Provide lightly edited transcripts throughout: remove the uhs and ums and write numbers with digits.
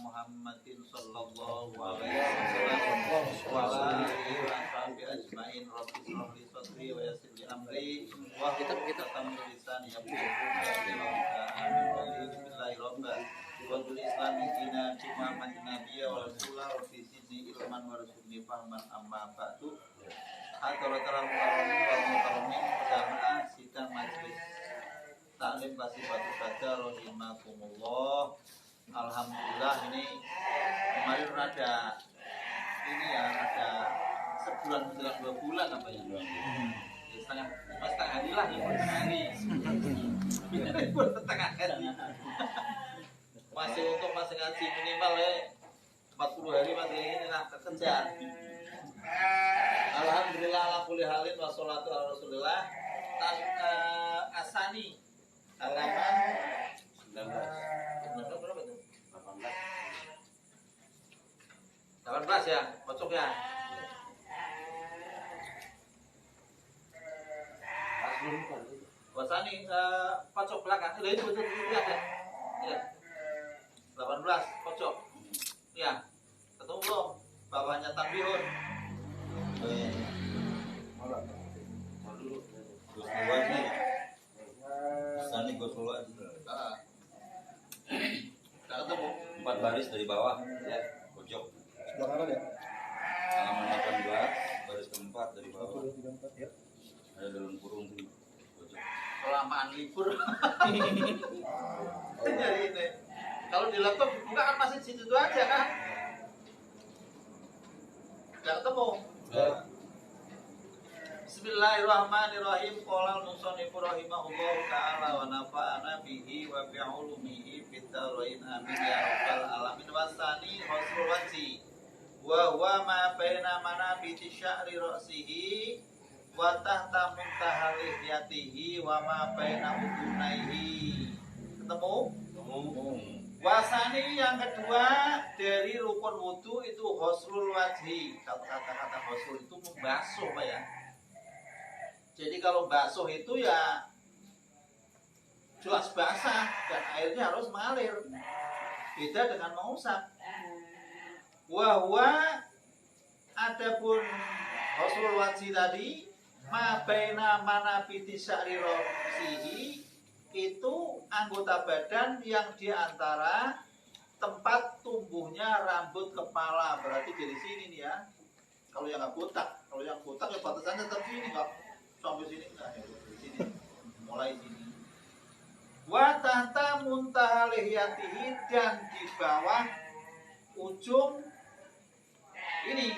Muhammadin sallallahu alaihi wasallam wa ala alihi wa sahbihi ajmain. Rabbi shrah li sadri wa yassir li amri wa hlul 'uqdatam min lisani yafqahu qawli. Bismillahirrahmanirrahim. Wa bil islami dina Muhammadin nabiyya wa rasulah wa fi sidni ilman wa rasulni fahman amma ba'du. Hadaratul mukarramin wal mukarramin jamaah sidang majelis taklim kasih batu saja rahimakumullah. Alhamdulillah ini kemarin ada ini ya, ada sebulan menjelang 2 bulan apa ya? Setengah hari lah ya, setengah hari. Masih untuk masih ngaji minimal ya 40 hari masih ini lah kekejar. Alhamdulillah ala kulli halin wassalatu ala rasulillah. Asani halaman 19 berapa itu? 18 ya, pocok ya. Wasani pocok belakang. Itu lihat ya. Ya. 18 pocok. Ya. Ketemu belum? Bawahnya tambihun. Gus Luar nih. Wasani Gus Luar. Kita ketemu 4 baris dari bawah ya. pojok Sebelah kanan ya? halaman 18 baris keempat dari bawah 1, 2, 3, 4 ya. ada dalam kurung tuh pojok. Kelamaan libur. Jadi ini. Kalau di laptop dibuka kan masih di situ aja kan? Gak ketemu. Ya. Bismillahirrahmanirrahim. Qala al-musannifu rahimahullahu ta'ala wa nafa'ana bihi wa bi'ulumihi fid dharain amin ya rabbal alamin. Wasani husnul wajhi wa huwa ma baina manabiti sya'ri ra'sihi wa tahta muntaha lihyatihi wa ma baina udunaihi. Ketemu? Wasani yang kedua dari rukun wudu itu husnul wajhi. Kata-kata husnul itu membasuh Pak ya. Jadi kalau basuh itu ya jelas basah dan airnya harus mengalir. Beda dengan mengusap. Wahwa adapun husnul wajhi tadi ma baina manabiti sya'ri ra'sihi itu anggota badan yang diantara tempat tumbuhnya rambut kepala. Berarti dari sini nih ya. Kalau yang nggak botak, kalau yang botak ya batasannya tetap sini nggak sampai sini nggak ya, dari sini mulai sini. Wa tahta muntaha lihyatihi dan di bawah ujung ini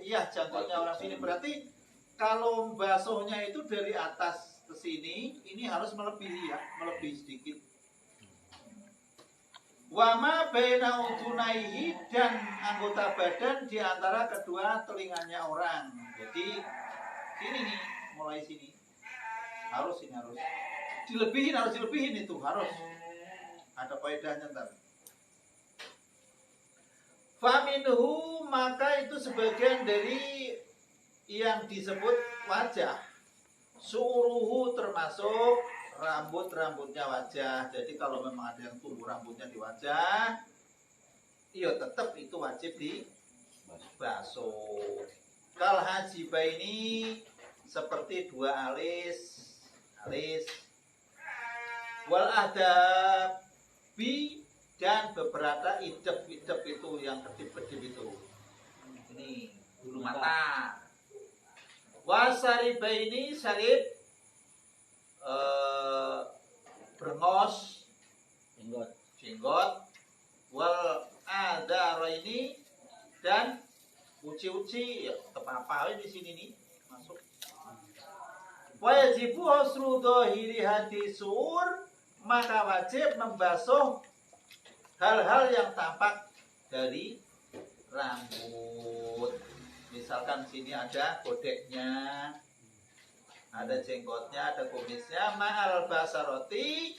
iya janggutnya orang sini. Berarti kalau basuhnya itu dari atas ke sini, ini harus melebihi ya, melebihi sedikit. Wama baina udunaihi dan anggota badan di antara kedua telinganya orang. Jadi sini nih, mulai sini. Harus ini harus dilebihin itu harus. Ada faedahnya ntar. Faminhu maka itu sebagian dari yang disebut wajah. Suruhu termasuk rambutnya wajah. Jadi kalau memang ada yang tumbuh rambutnya di wajah, iya tetap itu wajib dibasuh. Kal hajiba ini seperti 2 alis. Wal adabi dan beberapa idep itu yang kedip-kedip itu. Ini bulu mata. Wasariba ini sarib berngos jenggot. Wal adara ini dan uci-uci ya, apa di sini nih masuk. Wajibu husru dhahiri hadisur maka wajib membasuh hal-hal yang tampak dari rambut. Misalkan sini ada kodeknya, ada jenggotnya, ada kumisnya, ma'al basaroti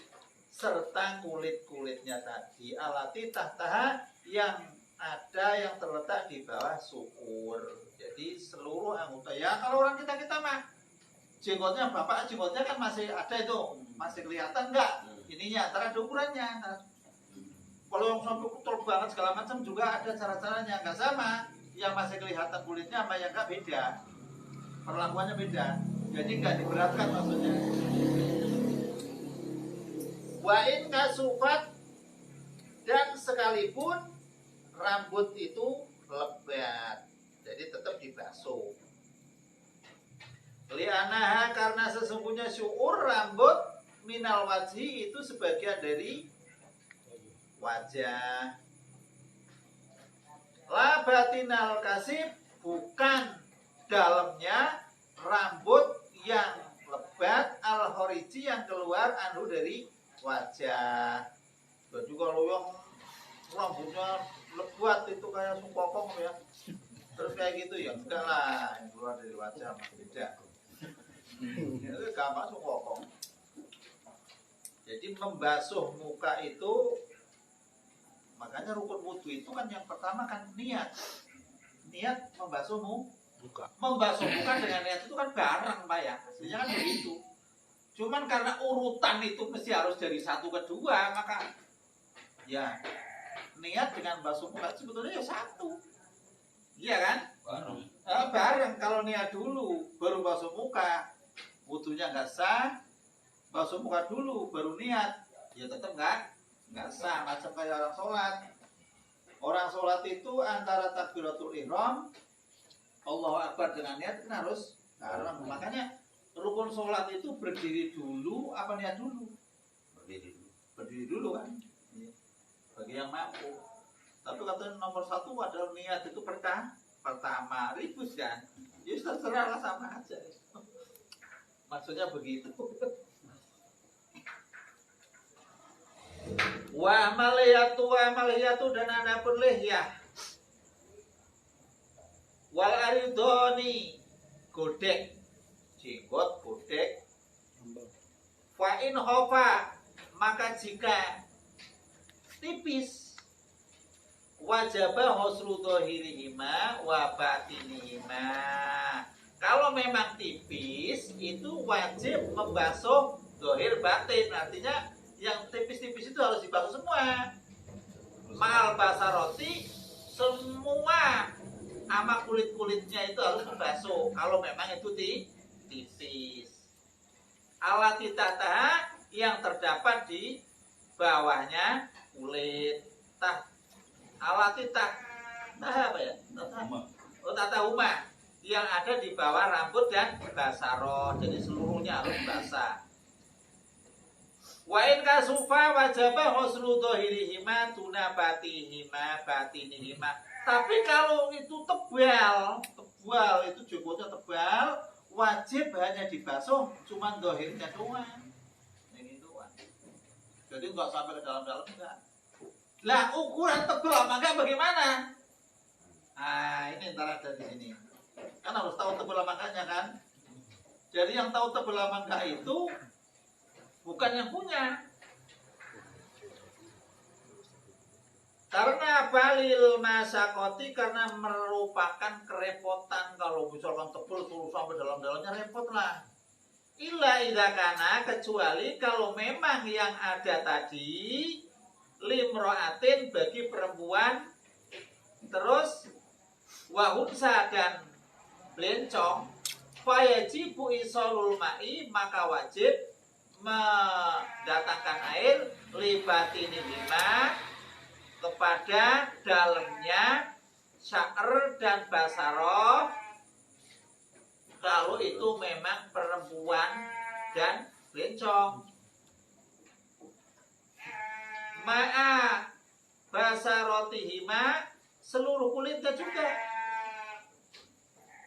serta kulit-kulitnya tadi. Alati tahtaha yang ada yang terletak di bawah syukur. Jadi seluruh anggota ya kalau orang kita mah jenggotnya bapak jenggotnya kan masih ada itu, masih kelihatan enggak? Ininya antara ada ukurannya. Kalau yang sampai koprok banget segala macam juga ada cara-caranya, nggak sama. Yang masih kelihatan kulitnya sama yang nggak beda, perlakuannya beda. Jadi nggak diberatkan maksudnya. Wa in kasufat, dan sekalipun rambut itu lebat, jadi tetap dibasuh. Li'anaha, karena sesungguhnya syu'ur rambut minal wajhi itu sebagian dari wajah. La batinal kasib, bukan dalamnya rambut yang lebat, al khoriji yang keluar anhu dari wajah. Jadi kalau yang rambutnya lebat itu kayak sungkokong ya, terus kayak gitu ya enggak lah, yang keluar dari wajah beda. Itu gampang sungkokong. Jadi membasuh muka itu, makanya rukun wudhu itu kan yang pertama kan niat membasuh muka. Membasuh muka dengan niat itu kan bareng Pak ya, aslinya kan begitu. Cuman karena urutan itu mesti harus dari satu ke dua, maka ya niat dengan basuh muka sebetulnya ya satu, iya kan? Bareng. Bareng. Kalau niat dulu baru basuh muka, wudhunya nggak sah. Basuh muka dulu baru niat, ya tetap nggak sah. Macam kayak orang sholat. Orang sholat itu antara takbiratul ihram, Allahu Akbar dengan niat kan harus bareng. Makanya rukun sholat itu berdiri dulu apa niat dulu? Berdiri dulu kan, bagi yang mampu. Tapi katanya nomor satu adalah niat itu pertama, ribus kan? Ya terserah lah, sama aja. Maksudnya begitu. Wa amaliyatu dan ada pun lihyah. Wal aridoni, godek, jenggot godek. Fa in khofa, maka jika tipis, wajibah husnu dhahirihima wa batinihima. Kalau memang tipis itu wajib membasuh dhahir batin. Artinya yang tipis-tipis itu harus dibasuh semua. Ma'al basaroti, semua ama kulit-kulitnya itu harus dibasuh. Kalau memang itu tipis. Alati tata yang terdapat di bawahnya kulit. Alati apa ya? Tata huma yang ada di bawah rambut dan basaroh. Jadi seluruhnya harus basah. Wa in kasufa wajaba husnu dhahirihima tuna batinihima. Tapi kalau itu tebal itu jenggotnya tebal, wajib hanya dibasuh cuma dhahirnya doang. Ini doang. Jadi enggak sampai ke dalam-dalam enggak. Lah ukuran tebal apa enggak bagaimana? Nah, ini ntar ada di sini. Kan harus tahu tebal apa enggaknya kan? Jadi yang tahu tebal apa enggak itu bukan yang punya. Karena balil masakoti, karena merupakan kerepotan. Kalau misalkan tebel terus sampai dalam-dalamnya repot lah. Illa idakana, kecuali kalau memang yang ada tadi limroatin bagi perempuan, terus wahunsa dan belencong, fayajibu isolul ma'i, maka wajib mendatangkan air libatin lima kepada dalamnya sya'r dan basaroh, kalau itu memang perempuan dan bencong. Ma'a basarotihima, seluruh kulitnya juga.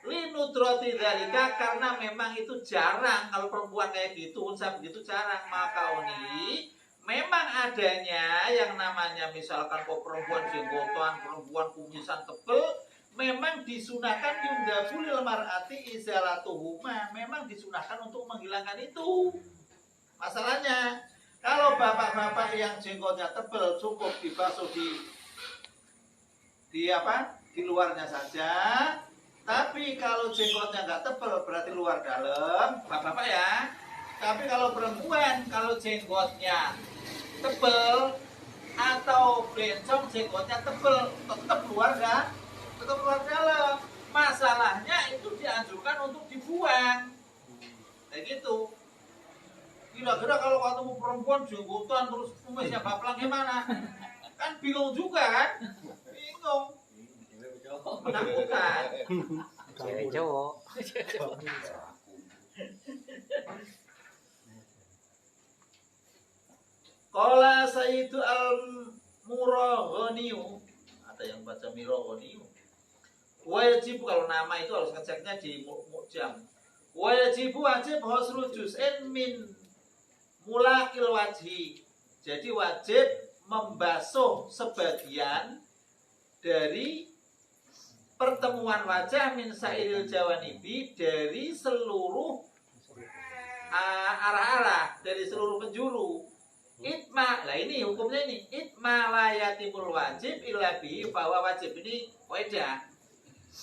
Linudrati dzalika, karena memang itu jarang kalau perempuan kayak gitu, unsa begitu jarang. Maka ini memang adanya yang namanya misalkan kok perempuan jenggotan, perempuan kumisan tebel, memang disunahkan yundabulil mar'ati izalatuhuma, memang disunahkan untuk menghilangkan itu. Masalahnya kalau bapak-bapak yang jenggotnya tebel cukup dibasuh di luarnya saja. Tapi kalau jenggotnya nggak tebel berarti luar dalam, bapak-bapak ya. Tapi kalau perempuan, kalau jenggotnya tebel, atau bencong jenggotnya tebel, tetap keluar dalam. Masalahnya itu dianjurkan untuk dibuang. Kayak gitu. Kira-kira kalau ketemu perempuan jenggotan terus kumisnya baplang gimana? Kan bingung juga kan? Bingung. Menakutkan. Cewek cowok. Qala Sayyidu al-Muraghaniyu, ada yang baca Miraghaniyu. Wajib, kalau nama itu harus ngeceknya di Mu'jam. Wajib wajib husnul juz'in min mulakil wajhi. Jadi wajib membasuh sebagian dari pertemuan wajah min sairil jawanibi, dari seluruh arah-arah, dari seluruh penjuru. Itma, lah ini hukumnya ini. Itma layatimul wajib illa bihi, bahwa wajib ini kaidah.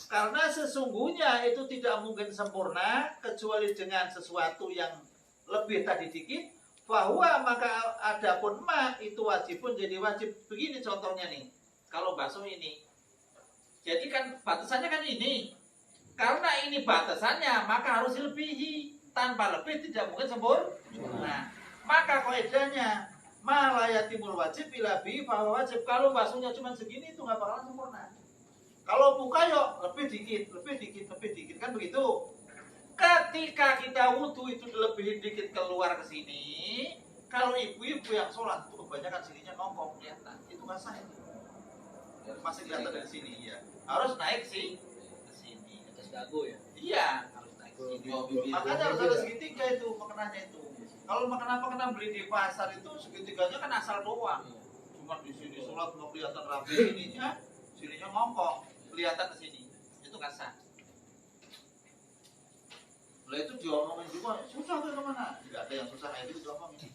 Karena sesungguhnya itu tidak mungkin sempurna kecuali dengan sesuatu yang lebih tadi dikit. Bahwa maka adapun ma itu wajib pun jadi wajib. Begini contohnya nih. Kalau basuh ini, jadi kan batasannya kan ini. Karena ini batasannya, maka harus dilebihi. Tanpa lebih tidak mungkin sempurna. Maka kaidahnya malayatimul wajib bila bi, bahwa wajib kalau basuhnya cuma segini itu nggak bakalan sempurna. Kalau buka yuk lebih dikit kan begitu. Ketika kita wudhu itu lebih dikit keluar ke sini. Kalau ibu-ibu yang sholat itu kebanyakan sininya nongkrong kelihatan, itu nggak sah itu. Masih kelihatan dari sini ya. Harus naik sih ke sini. Atas dagu ya. Iya, harus naik ke sini. Makanya harus ada segitiga itu makanannya itu. Kalau makanan beli di pasar itu segitiganya kan asal doang. Cuma di sini sholat mau kelihatan rapi, sininya ngongkong, kelihatan ke sini. Itu nggak sah. Lah itu diomongin juga, susah ke kemana? Tidak ada yang susah itu diomongin.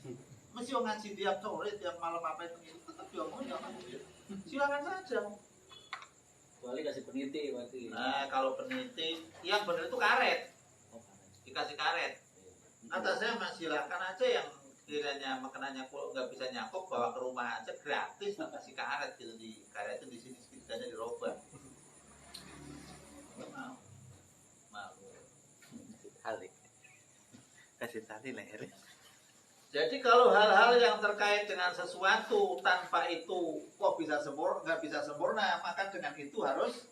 Mesti ngaji tiap sore, tiap malam apa itu tetap diomongin, jangan. Silakan saja. Kecuali kasih peniti berarti. Nah, kalau peniti yang benar itu karet. Dikasih karet. Kata saya mas silakan aja yang kiranya makanannya nggak bisa nyakup, bawa ke rumah aja gratis, kasih karet gitu, di karet itu di sini sekitarnya dirobah. Nggak mau. Malu. Tali. Kasih tali leher. Jadi kalau hal-hal yang terkait dengan sesuatu tanpa itu kok bisa sempurna, nggak bisa sempurna, maka dengan itu harus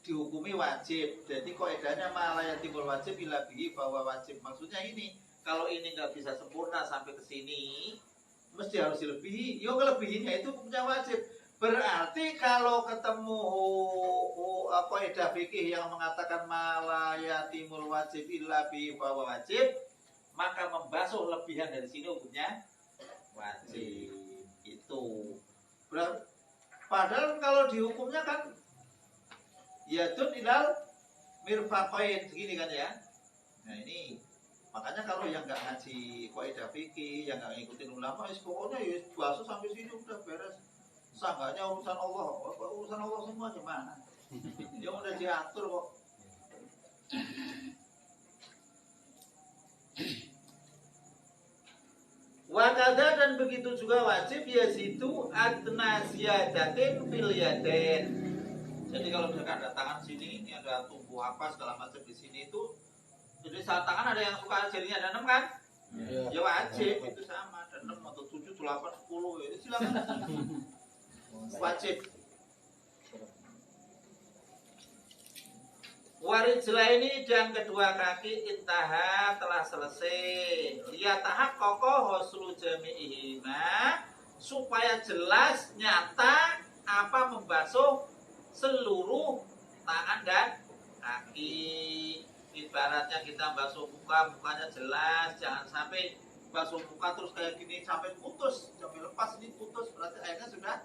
dihukumi wajib. Jadi kaidahnya malah timbul wajib bila bihi, bahwa wajib maksudnya ini, kalau ini nggak bisa sempurna sampai ke sini mesti harus dilebihi. Yo kelebihinya itu punya wajib. Berarti kalau ketemu kaidah fikih yang mengatakan malah timbul wajib bila bihi bahwa wajib, maka membasuh lebihan dari sini hukumnya wajib. Itu padahal kalau dihukumnya kan yadun ilal mirfaqain segini kan ya. Nah ini makanya kalau yang nggak ngaji kaidah fikih, yang nggak ngikutin ulama, pokoknya ya basuh sampai sini udah beres. Sanggahnya urusan Allah, urusan Allah semua gimana? Yang udah diatur kok. Wakada, dan begitu juga wajib yaitu adna ziyadatin fil yadain. Jadi kalau misalkan ada tangan sini, ini ada tumbuh apa segala macam di sini itu, jadi saat tangan ada yang suka jadinya ada 6 kan? Ya wajib itu sama, ada 6 atau 7, 8, 10 ya silakan. Wajib. Warijlah ini dan kedua kaki intaha telah selesai. Liyatahak kokoh huslu jami'ihima, supaya jelas nyata apa membasuh seluruh tangan dan kaki. Ibaratnya kita basuh muka, mukanya jelas, jangan sampai basuh muka terus kayak gini sampai putus, sampai lepas ini putus, berarti airnya sudah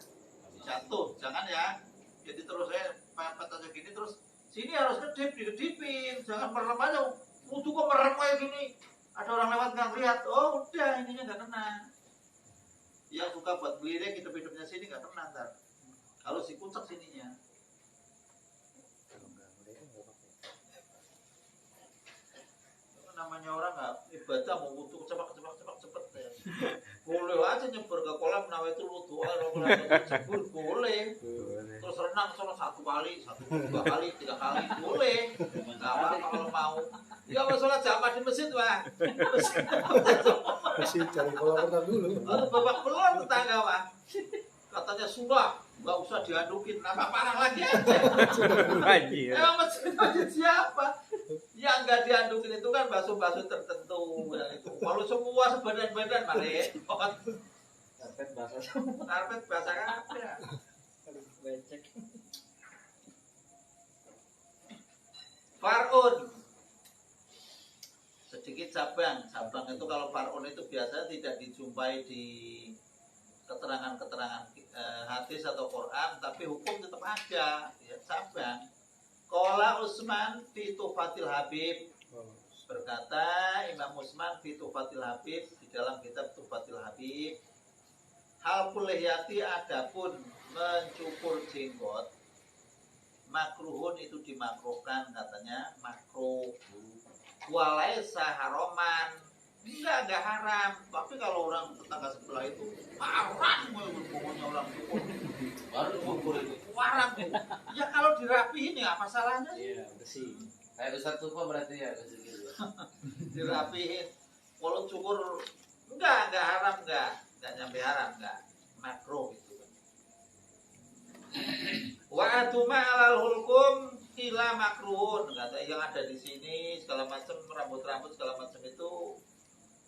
jatuh. Jangan ya. Jadi terus saya pepet aja gini terus sini harus dikedipin, jangan merem aja. Wudu kok merem kayak gini. Ada orang lewat nggak lihat, oh udah ininya nggak kena. Yang suka buat belirik hidup-hidupnya sini nggak kena ntar. Kalau si kucek sininya. Namanya orang nggak ibadah mau wudu cepet ya. Boleh aja nyebur ke kolam nawaitul wudu, kalau jebur boleh. Terus renang sono 1 kali, 2 kali, 3 kali boleh. Enggak apa kalau mau. Ya kalau sholat jamaah di masjid wah. Masih cari kolam renang dulu. Babak belur tetangga wah. Katanya sudah, nggak usah diadukin, nama parah lagi aja. Anjir. Emang masjid siapa? Yang nggak diadukin itu kan basuh-basuh tertentu. Ya, itu. Kalau semua sebadan-badan malah Karpet basah. karpet basah ada. Becek. Farun. Sedikit cabang. Cabang itu kalau farun itu biasanya tidak dijumpai di keterangan-keterangan hadis atau Quran, tapi hukum tetap ada, ya, cabang. Qala Utsman fi Tuhfatil Habib, berkata Imam Utsman fi Tuhfatil Habib di dalam kitab Tuhfatil Habib, hal kulihyati adapun mencukur jenggot makruhun itu dimakruhkan, katanya makruh. Walaisa haroman, enggak haram, tapi kalau orang tetangga sebelah itu haram, pokoknya orang cukur Baru ngukur itu. haram tuh. Ya kalau dirapihin ya apa salahnya sih? Iya, bersih. Kayak Ustaz Tufa berarti ya gitu. Dirapihin. Kalau cukur enggak haram, enggak nyampe haram, enggak makruh itu kan. Wa atuma alal hulkum ila makruhun, kata yang ada di sini segala macam rambut-rambut segala macam itu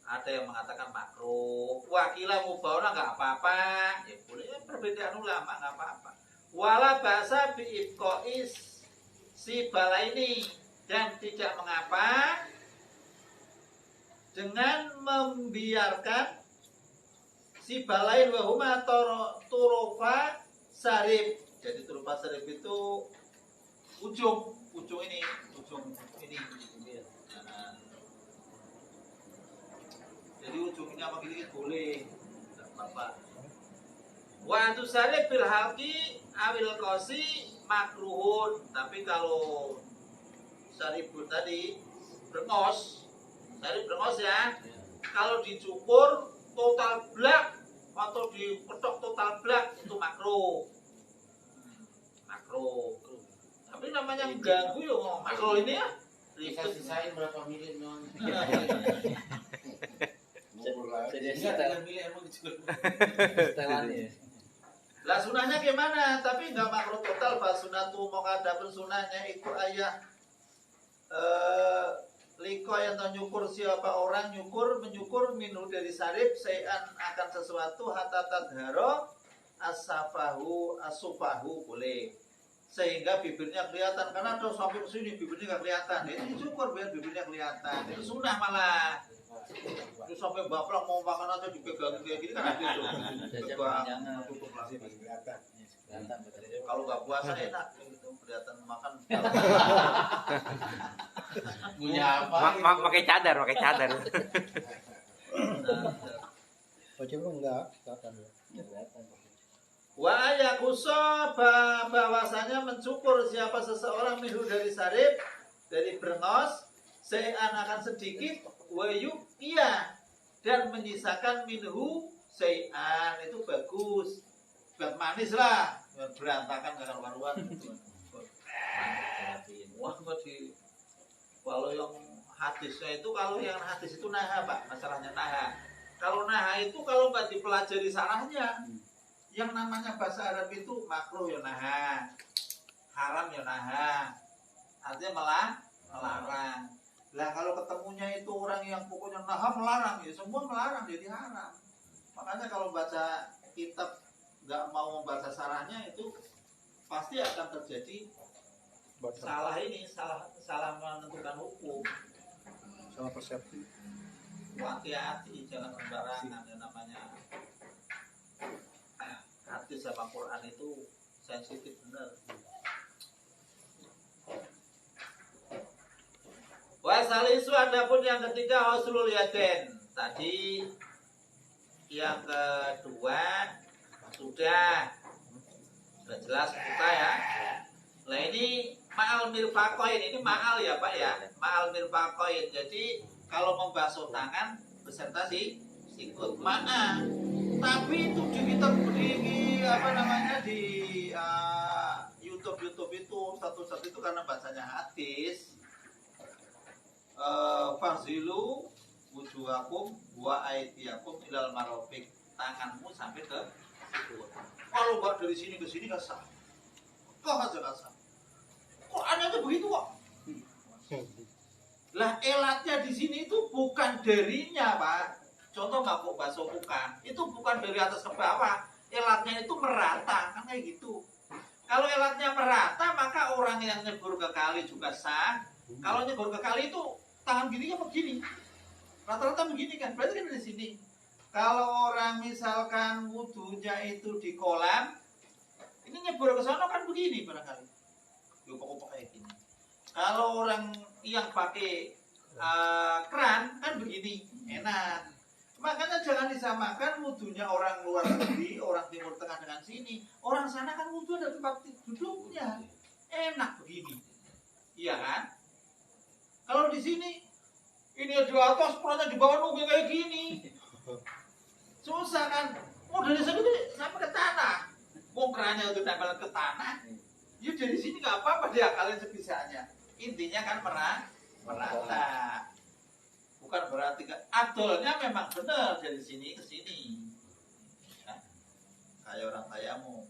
ada yang mengatakan makruh. Wakila mubahuna enggak apa-apa. Ya boleh, perbedaan ulama enggak apa-apa. Wala ba'sa bi ibqais si bala ini, dan tidak mengapa dengan membiarkan si balain wahuma turufa sarif. Jadi turufa sarif itu ujung ini. Nah, jadi ujungnya begini boleh, tidak apa-apa. Wa tusarif bil halqi awil qasi makruhun, tapi kalau sarifun tadi brengos ya, kalau dicukur total blak atau dipetok total blak itu makruh. Tapi namanya ganggu ya makruh ini ya. Bisa Ribet. sisain berapa milit non? Jadi Enggak dengan milit emang dicukur. setelannya. Lah sunahnya gimana? Tapi nggak makruh total. Fa sunatu mokadapun sunahnya itu ayah liko yang nyukur, siapa orang menyukur minhu dari sarif sayan akan sesuatu hatta tadharo asufahu boleh, sehingga bibirnya kelihatan, karena ada sampai ke sini bibirnya nggak kelihatan, itu dicukur biar bibirnya kelihatan, itu sunah malah. Itu sampai bapak mau makan aja dipegangin kayak gini kan habis tuh. Pegang, tutup lagi. Kalau nggak puasa enak gitu, kelihatan makan. Punya apa? Pakai cadar. Baca lu enggak akan ya. Wa ayakuso bahwasanya mencukur siapa seseorang minhu dari sarif, dari brengos, sean akan sedikit, wayuk iya, dan menyisakan minhu sean itu bagus, buat manis lah, berantakan gak karuan. Wah kalau yang hadisnya itu, kalau yang hadis itu naha pak, masalahnya naha. Kalau naha itu kalau nggak dipelajari salahnya, yang namanya bahasa Arab itu makruh ya naha, haram ya naha, artinya melarang. Lah kalau ketemunya itu orang yang pokoknya naha melarang, ya semua melarang jadi haram. Makanya kalau baca kitab nggak mau membaca salahnya itu pasti akan terjadi salah menentukan hukum, Salah persepsi. hati-hati jangan sembarangan, yang namanya hadis sama Quran itu sensitif benar. Wasalisu adapun yang ketiga husnul yaden, tadi yang kedua sudah jelas kita ya. Nah ini ma'al mirfaqain, ini ma'al ya Pak ya, ma'al mirfaqain. Jadi kalau membasuh tangan beserta si ikut mana, tapi itu di apa namanya di YouTube itu satu itu karena bacanya hadis, farzilu wujuhakum wa aidiakum ilal marafiq, tanganmu sampai ke situ. Kalau nggak dari sini ke sini nggak sah, kok aja nggak sah. Qurannya aja begitu kok. Lah elatnya di sini itu bukan darinya, Pak. Contoh mabuk bakso bukan. Itu bukan dari atas ke bawah. Elatnya itu merata, kan kayak gitu. Kalau elatnya merata, maka orang yang nyebur ke kali juga sah. Kalau nyebur ke kali itu tangan gini apa begini? Rata-rata begini kan. Berarti kan dari sini. Kalau orang misalkan wudunya itu di kolam, ini nyebur ke sana kan begini barangkali. Upok-upok kayak gini. Kalau orang yang pakai keran kan begini, enak. Makanya jangan disamakan wudunya orang luar negeri, orang Timur Tengah dengan sini. Orang sana kan wudu ada tempat duduknya, enak begini, iya kan? Kalau di sini ini di atas, perannya di bawah nunggu kayak gini, susah kan? Mau dari sini sampai ke tanah, mau kerannya itu nempel ke tanah. Ya dari sini nggak apa-apa, dia kalian sebisanya. Intinya kan merata. Bukan berarti adolnya memang benar dari sini ke sini. Ya, kayak orang tayamum.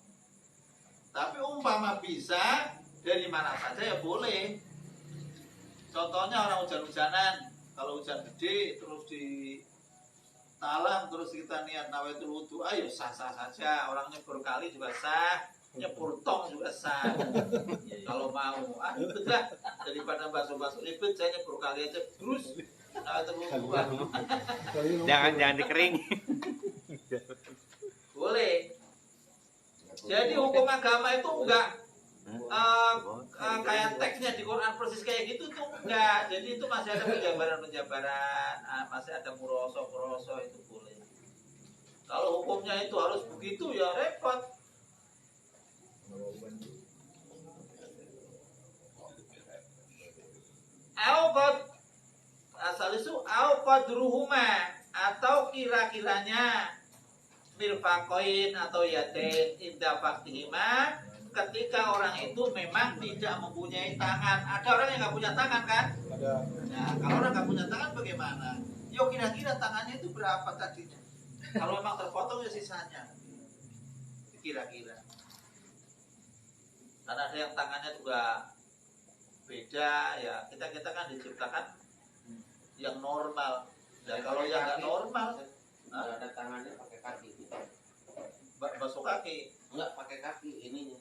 Tapi umpama bisa dari mana saja ya boleh. Contohnya orang hujan-hujanan, kalau hujan gede terus di talam terus kita niat nawaitul wudu, ayo sah-sah saja. Orang nyebur kali juga sah. Nyebur tong juga sah. Kalau mau, ribet lah, daripada bakso-bakso ribet, saya nyebur kali aja terus. Nah, Jangan dikering. boleh. Jadi hukum agama itu enggak kayak teksnya di Quran persis kayak gitu tuh enggak. Jadi itu masih ada penjabaran, masih ada muroso itu boleh. Kalau hukumnya itu harus begitu ya repot. Asal itu qadruhuma, atau kira-kiranya mirfaqain atau yaden inda faktihima, ketika orang itu memang tidak mempunyai tangan. Ada orang yang nggak punya tangan kan? Ada. Nah, kalau orang nggak punya tangan bagaimana? Yo kira-kira tangannya itu berapa tadinya? Kalau memang terpotong ya sisanya. Kira-kira. Karena ada yang tangannya juga beda ya, kita kan diciptakan yang normal. Dan kalau yang nggak normal, nggak ada tangannya pakai kaki. basuh kaki. Enggak pakai kaki ininya.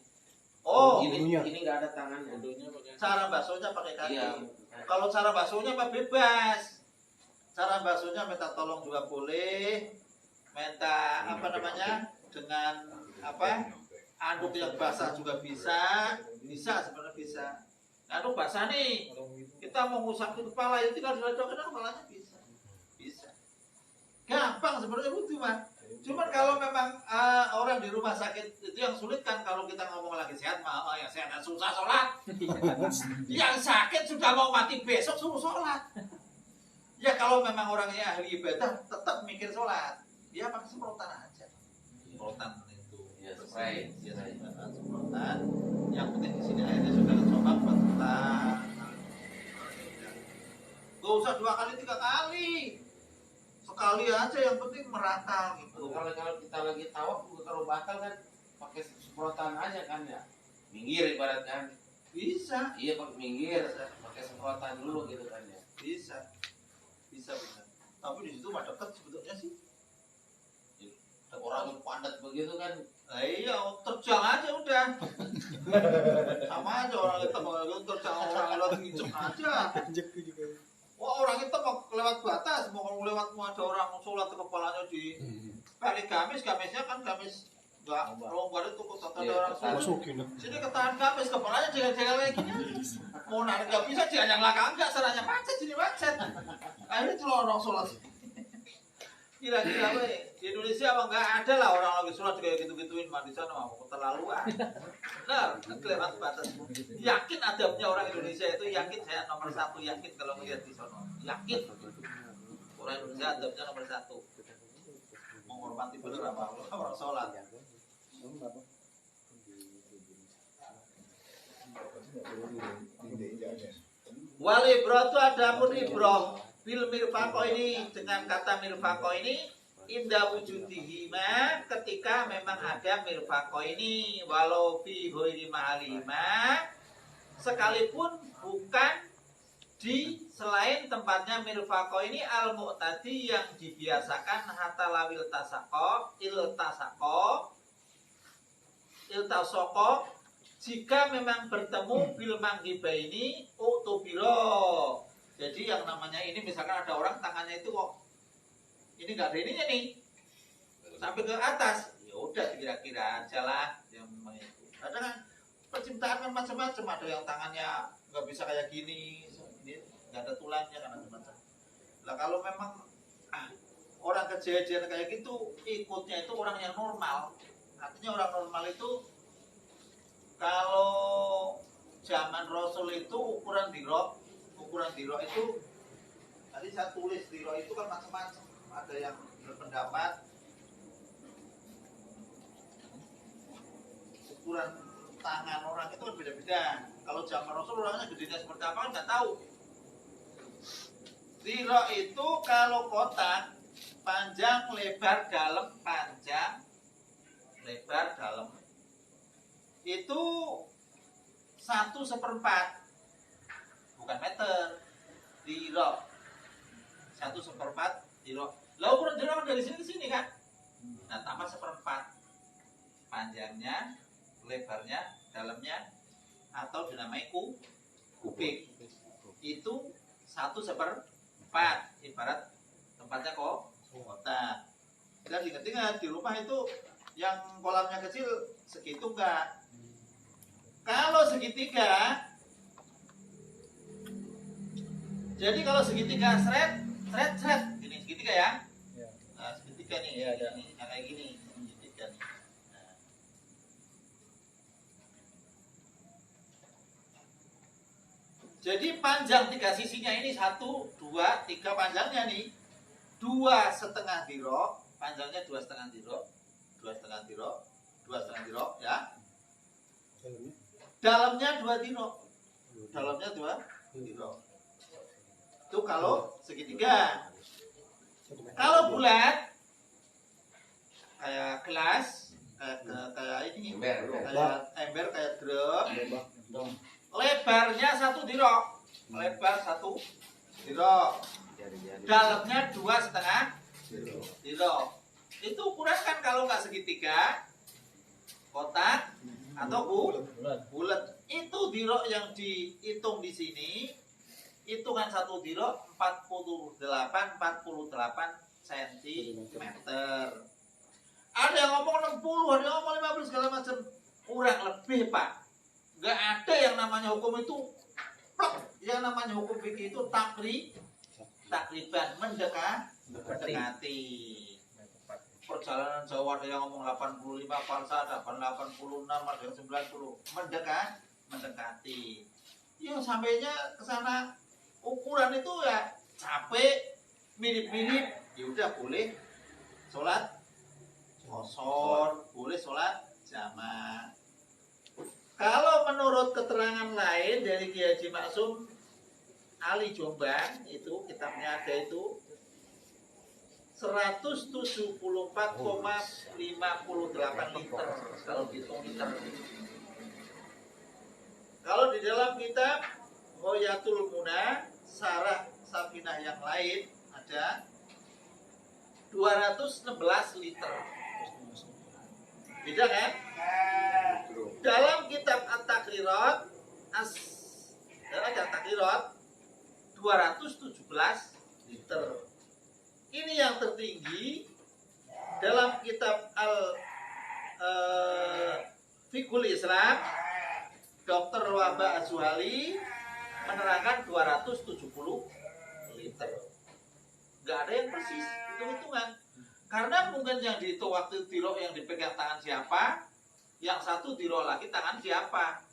Oh, Ulunya. Ini nggak ada tangannya. cara basuhnya pakai kaki. Iya. Kalau cara basuhnya mah bebas. Cara basuhnya minta tolong juga boleh. Minta apa namanya? Dengan apa? Anduk yang basah juga bisa sebenarnya bisa. Anduk basah nih, kita mau ngusap ke kepala itu tinggal diledokkan kepalanya bisa. Gampang sebenarnya wudu mah. Cuman kalau memang orang di rumah sakit itu yang sulit kan, kalau kita ngomong lagi sehat mah yang sehat susah sholat. Yang sakit sudah mau mati besok suruh sholat. Ya kalau memang orangnya ahli ibadah tetap mikir sholat, dia pakai semprotan aja. Semprotan itu. Ya, spray. Ya, semprotan. Yang penting di sini airnya sudah coba bentar. Gak usah 2 kali 3 kali. Sekali aja yang penting merata gitu. Kalau kita lagi tawaf kalau batal kan pakai semprotan aja kan ya. Minggir ibarat kan. Bisa. Iya pakai minggir, pakai semprotan dulu gitu kan ya. Bisa. Tapi di situ mah dekat sebetulnya sih. Orang yang padat begitu kan. Nah, iya, terjang aja udah. Sama aja orang hitam terjang, orang lewat ngicep aja. Jeku juga. Wah, orang hitam mau lewat batas, mau lewat mau ada orang sholat kepalanya di pakai gamisnya kan gamis enggak longgar itu kok ada orang sholat. Masukin. Sini ketahan gamis kepalanya jalan-jalan kayak gini. Mau narik nggak bisa, dia yang belakang enggak, salahnya macet sini macet. Akhirnya cuma orang sholat. Kira-kira di Indonesia mah nggak ada lah orang lagi sholat kayak gitu-gituin, mah di sana mau keterlaluan. Benar, kelewat batas. Yakin adabnya orang Indonesia itu, yakin saya nomor 1, yakin kalau melihat di sana. Yakin orang Indonesia adabnya nomor 1. menghormati bener apa orang sholat. Wal ibratu adapun ibroh bil mirfaqo ini dengan kata mirfaqo ini indah wujudihima ketika memang ada mirfaqo ini walau fi ghairi ma'alima sekalipun bukan di selain tempatnya mirfaqo ini al mu'tadi yang dibiasakan hatta lawil tasaqo iltasaqo jika memang bertemu bil manggiba ini utubiro. Jadi yang namanya ini misalkan ada orang tangannya itu kok ini nggak ada ininya nih sampai ke atas, ya udah kira-kira aja lah yang itu. Kadang kan penciptaan kan macam-macam, ada yang tangannya nggak bisa kayak gini, nggak ada tulangnya kan macam-macam. Lah kalau memang orang kejadian kayak gitu ikutnya itu orang yang normal, artinya orang normal itu kalau zaman Rasul itu ukuran dirok itu tadi saya tulis dirok itu kan macam-macam, ada yang berpendapat ukuran tangan orang itu kan beda-beda. Kalau zaman Rasul orangnya gedenya seperti apa kan nggak tahu. Dirok itu kalau kotak panjang lebar dalam itu 1/4 bukan meter dirok 1/4 dirok. Lah ukuran dirok dari sini ke sini kan, nah tambah 1/4 panjangnya, lebarnya, dalamnya atau dinamai kubik itu 1/4 ibarat tempatnya kotak. Dan ingat-ingat di rumah itu yang kolamnya kecil segitu enggak. Kalau segitiga, jadi kalau segitiga seret, gini segitiga ya. Nah, segitiga nih, Iya, ada. ini kayak gini, segitiga nih. Nah. Jadi panjang tiga sisinya ini 1, 2, 3 panjangnya nih 2,5 dirok, panjangnya 2,5 dirok, 2,5 dirok, 2,5 dirok ya. Dalamnya 2 dirok, dalamnya 2 dirok. Itu kalau segitiga. Kalau bulat kayak gelas, kayak ini, kayak ember, kayak drum. Lebarnya 1 dirok, lebar 1 dirok. Dalamnya 2,5 dirok. Itu ukuran kan kalau nggak segitiga, kotak atau bulat. Itu dirok yang dihitung di sini. Hitungan 1 dirok 48 cm. Ada yang ngomong 60, ada yang ngomong 15 segala macam. Kurang lebih Pak. Nggak ada yang namanya hukum itu plek. Yang namanya hukum fikih itu takriban mendekati. Perjalanan jauh ada yang ngomong 85 falsa, 86, ada yang 90. Mendekati. Ya sampainya ke sana ukuran itu ya capek, mirip-mirip, ya udah boleh sholat kosor, boleh sholat jamaah. Kalau menurut keterangan lain dari Kiai Haji Maksum Ali Jombang, itu kitabnya ada itu 174,58 liter kalau dihitung liter. Kalau di dalam kitab Ghayatul Muna Sarah Safinah yang lain ada 216 liter. Beda kan? Dalam kitab At-Takrirat dalam At-Takrirat 217 liter. Ini yang tertinggi dalam kitab Fiqhul Islam. Dr. Wahba Az-Zuhali menerangkan 270 liter. Gak ada yang persis hitung-hitungan. Karena mungkin yang dihitung waktu dirok yang dipegang tangan siapa, yang satu dirok lagi tangan siapa.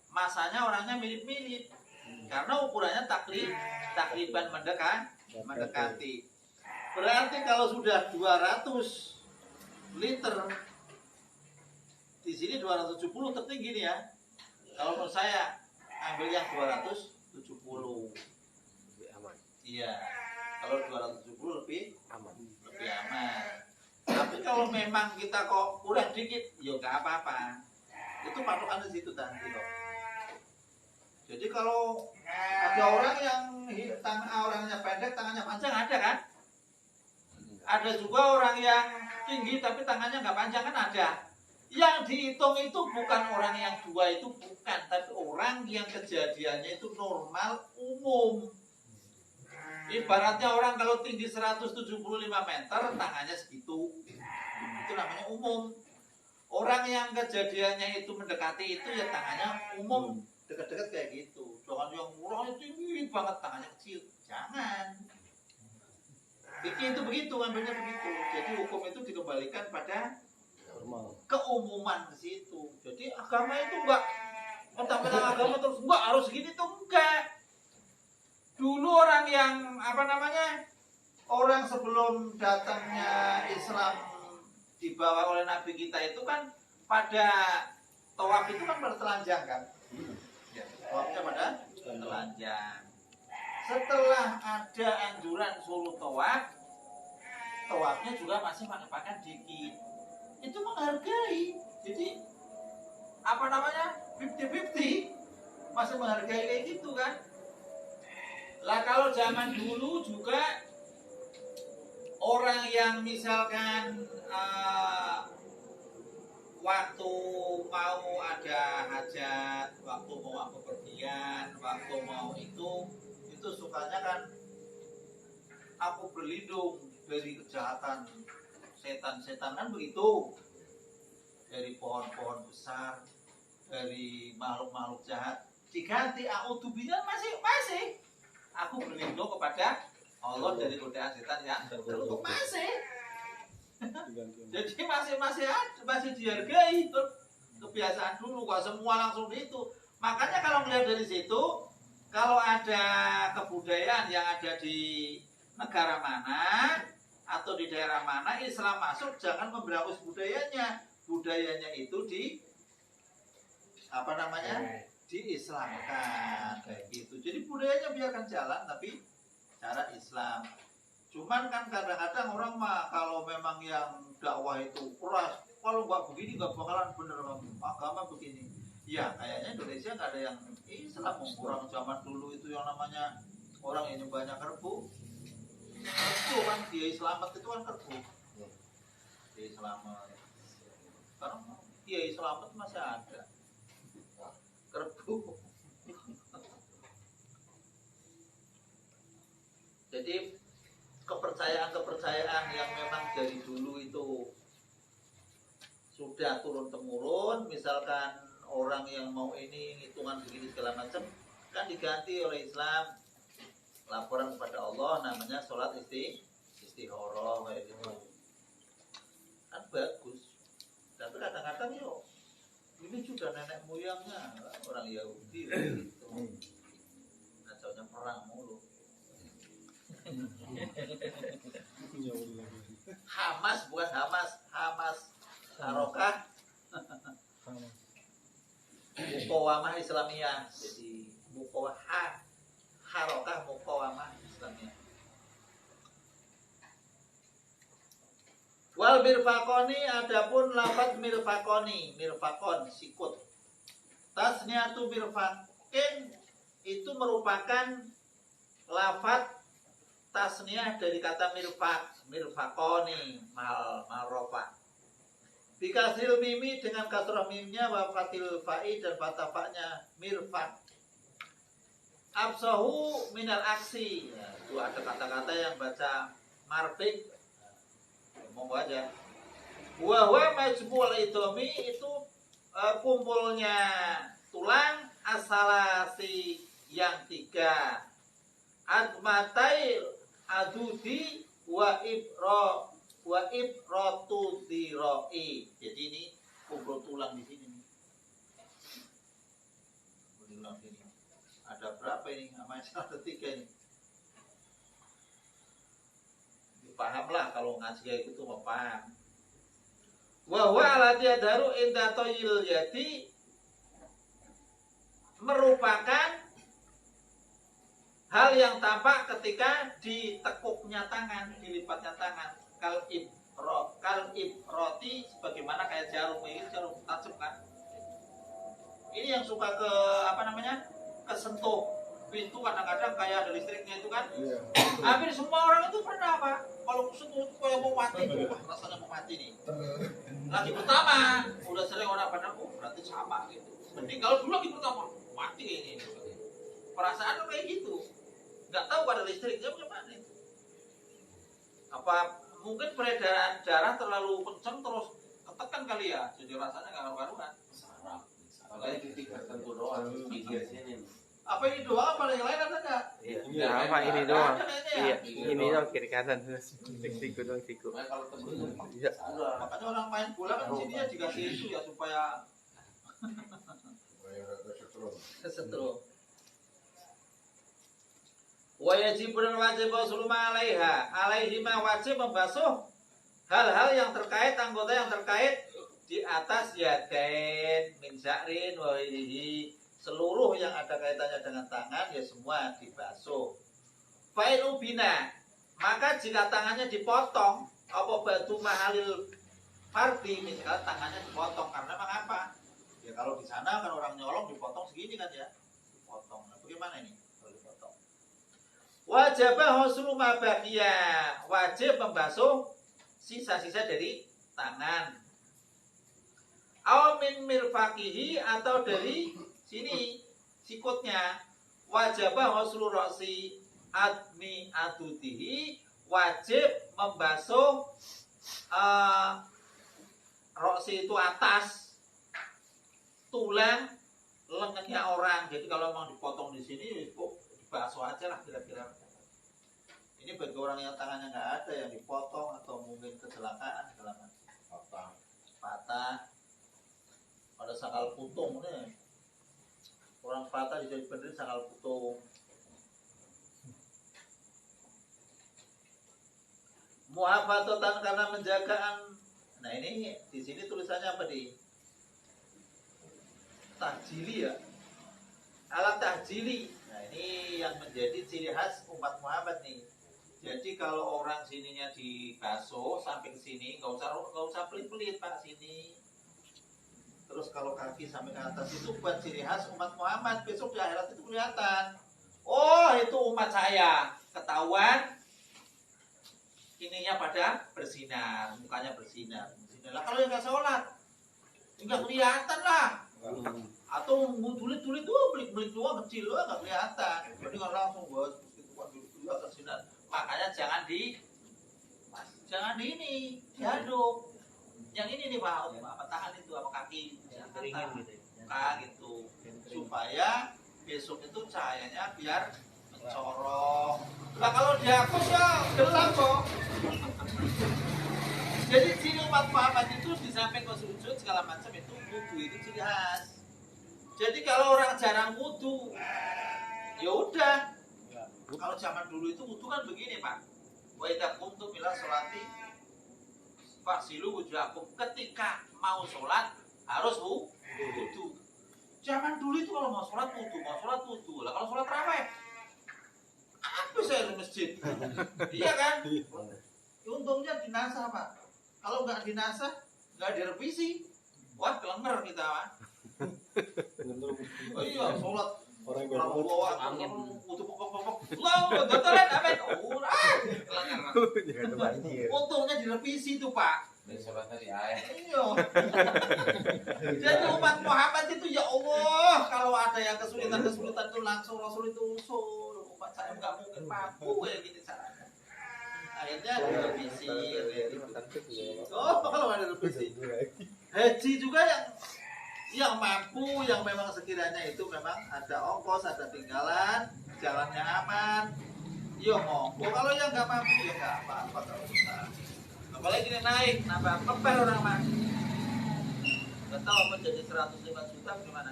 Masanya orangnya mirip-mirip. Karena ukurannya takriban mendekati. Berarti kalau sudah 200 liter. Di sini 270 tertinggi nih ya. Kalau menurut saya ambil yang 270. Lebih aman. Iya. Kalau 270 lebih Aman. aman. Tapi kalau memang kita kok kurang dikit, ya nggak apa-apa. Itu patokan di situ tadi kok. Jadi kalau ada orang yang orangnya pendek, tangannya panjang ada kan? Ada juga orang yang tinggi tapi tangannya nggak panjang kan ada. Yang dihitung itu bukan orang yang dua itu bukan, tapi orang yang kejadiannya itu normal umum. Ibaratnya orang kalau tinggi 175 meter, tangannya segitu. Itu namanya umum. Orang yang kejadiannya itu mendekati itu ya tangannya umum. Dekat-dekat kayak gitu. Jangan yang orangnya tinggi banget, tangannya kecil. Jangan. Fikih itu begitu, ngambilnya begitu. Jadi hukum itu dikembalikan pada Normal. keumuman di situ. Jadi agama itu enggak mentang-mentang agama terus enggak harus gini tuh enggak. Dulu orang yang orang sebelum datangnya Islam dibawa oleh Nabi kita itu kan pada tawaf itu kan bertelanjang kan. Ya, tawafnya pada telanjang. Setelah ada anjuran suruh tawaf, tawafnya juga masih pakai pakaian dikit. Itu menghargai. Jadi 50-50 masih menghargai kayak gitu kan. Lah kalau zaman dulu juga orang yang misalkan waktu mau ada hajat, waktu mau bepergian, waktu mau itu sukanya kan aku berlindung dari kejahatan setan-setan kan begitu, dari pohon-pohon besar, dari makhluk-makhluk jahat. Diganti a'udzubillah masih aku berlindung kepada Allah dari godaan setan yang tertutup masih. Jadi masih dihargai itu kebiasaan dulu. Kalau semua langsung itu, makanya kalau melihat dari situ, kalau ada kebudayaan yang ada di negara mana atau di daerah mana Islam masuk, jangan memberangus budayanya. Budayanya itu diislamkan kayak gitu. Jadi budayanya biarkan jalan tapi cara Islam. Cuman kan kadang-kadang orang mah kalau memang yang dakwah itu keras, kalau nggak begini nggak bakalan bener agama begini. Ya kayaknya Indonesia nggak ada yang Islam. Orang zaman dulu itu yang namanya orang ini banyak kerbu kan, Kiai Slamet itu kan kerbu. Kiai Slamet. Sekarang Kiai Slamet masih ada. Kerbu. Jadi kepercayaan yang memang dari dulu itu sudah turun temurun, misalkan orang yang mau ini hitungan begini segala macam kan diganti oleh Islam, laporan kepada Allah namanya sholat istihoroh kayak gitu kan bagus. Tapi kadang-kadang yo ini sudah nenek moyangnya orang Yahudi gitu. Kacaunya perang mulu. Hamas bukan Hamas Harokah Mukawamah Islamiyah. Jadi Harokah Mukawamah Islamiyah. Wal mirfaqoni, adapun lafaz mirfaqon sikut. Tasniatu mirfaqin itu merupakan lafaz tasniah dari kata mirfaqoni malrofa. Bikasril mimi dengan kasrah mimnya wa fatil fa'i dan fathah fa'nya mirfaq. Absahu minal aksi. Ya, itu ada kata-kata yang baca marfik. Monggo aja. Wa majmul idhomi itu kumpulnya tulang asalasi yang 3. Admatai adudi wa ibratu diroi. Jadi ini kumpul tulang di sini nih. Tulang sini. Ada berapa ini? Masih ada 3 ini. Pahamlah kalau ngaji kayak gitu mau paham. Wa huwa alati adaru inda toyil yadi merupakan hal yang tampak ketika ditekuknya tangan, dilipatnya tangan. Kal ibroti sebagaimana kayak jarum ini, jarum tajam kan. Ini yang suka ke apa namanya? Kesentuh pintu kadang-kadang kayak ada listriknya itu kan. Iya. Hampir semua orang itu pernah apa? Kalau kesentuh kayak mau mati, wah, rasanya mau mati nih. Lagi pertama, udah sering orang pada berarti sama gitu. Mending kalau dulu lagi pertama mati ini. Perasaan kayak gitu. Nggak tahu pada listriknya bagaimana. Apa mungkin peredaran darah terlalu kencang terus ketekan kali ya, jadi rasanya nggak karu-karuan. Sarap. Makanya titik tertentu doang, pinggir sini. Apa ini doang? Apa yang lain ada nggak? Iya. Ya, apa ini doang? Ada kayaknya ya? Iya, ini doang kiri kanan. Siku doang siku. Makanya kalau tembus Iya. sarap. Makanya orang main bola kan sini ya dikasih itu ya supaya kesetrum. Wajib dan wajib sulma alaihi ma wajib membasuh hal-hal yang terkait anggota yang terkait di atas yadain min sya'rin wa ghairihi, seluruh yang ada kaitannya dengan tangan ya semua dibasuh. Fa'in ubina, maka jika tangannya dipotong apa batu mahalil fardi, misalnya tangannya dipotong karena memang apa? Ya kalau di sana kan orang nyolong dipotong segini kan ya, dipotong. Nah, bagaimana ini kalau dipotong? Wajib husnu ma baqiya, wajib membasuh sisa-sisa dari tangan. Aw min mirfaqihi, atau dari sini sikutnya. Wajib husnu ra'si admi adutihi, wajib membasuh ra'si itu atas tulang lengannya orang. Jadi kalau mau dipotong di sini dibasuh aja lah kira-kira. Ini bagi orang yang tangannya nggak ada yang dipotong atau mungkin kecelakaan segala macam, patah, ada sakal putung nih. Orang patah bisa diberi sakal putung. Muhafadzatan karena menjagaan. Nah ini di sini tulisannya apa di? Tahjili ya. Alat tahjili. Nah ini yang menjadi ciri khas umat Muhammad nih. Jadi kalau orang sininya dibasuh sampai ke sini, nggak usah pelit-pelit pak sini. Terus kalau kaki sampai ke atas itu buat ciri khas umat Muhammad. Besok di akhirat itu kelihatan. Oh itu umat saya. Ketahuan ininya pada bersinar, mukanya bersinar. Lah kalau yang nggak sholat, nggak kelihatan lah. Atau tulit-tulit tuh belik-belik doang kecil doang nggak kelihatan. Jadi nggak langsung buat itu akan sinar. Makanya jangan di ini diaduk. Yang ini nih pak, apa tangan itu, apa kaki, keringin gitu, gitu, supaya besok itu cahayanya biar mencorong. Nah kalau dihapus ya gelap kok. Jadi ciri umat Muhammad itu di samping ke sujud segala macam itu wudu itu ciri khas. Jadi kalau orang jarang wudu, ya udah. Kalau zaman dulu itu wudu kan begini pak. Wa idza qumtum ila sholati fasilu wujuhakum, ketika mau sholat harus wudu. Zaman dulu itu kalau mau sholat wudu. Lah kalau sholat raweh, apa saya di masjid? Iya kan? Untungnya dinasah pak. Kalau nggak dinasah, nggak direvisi, wah kelenger kita pak. Oh iya, sholat Orang yang orang berbuat bawa angin, wudu pokok-pokok, lah gatalan amin, kelenger. Untungnya direvisi tuh pak. Dan sholatnya di air. Iya. Jadi umat Muhammad itu ya Allah, kalau ada yang kesulitan tuh langsung Rasul itu usul. Umat saya nggak mungkin mampu kayak gini caranya. Akhirnya direvisi. Oh, kalau ada revisi. Haji juga yang mampu, yang memang sekiranya itu memang ada ongkos, ada tinggalan, jalannya aman. Yo monggo. Kalau yang nggak mampu ya nggak apa-apa kalau bisa. Apalagi ini naik, nambah kepel orang mah. Gak tahu apa jadi 105 juta gimana?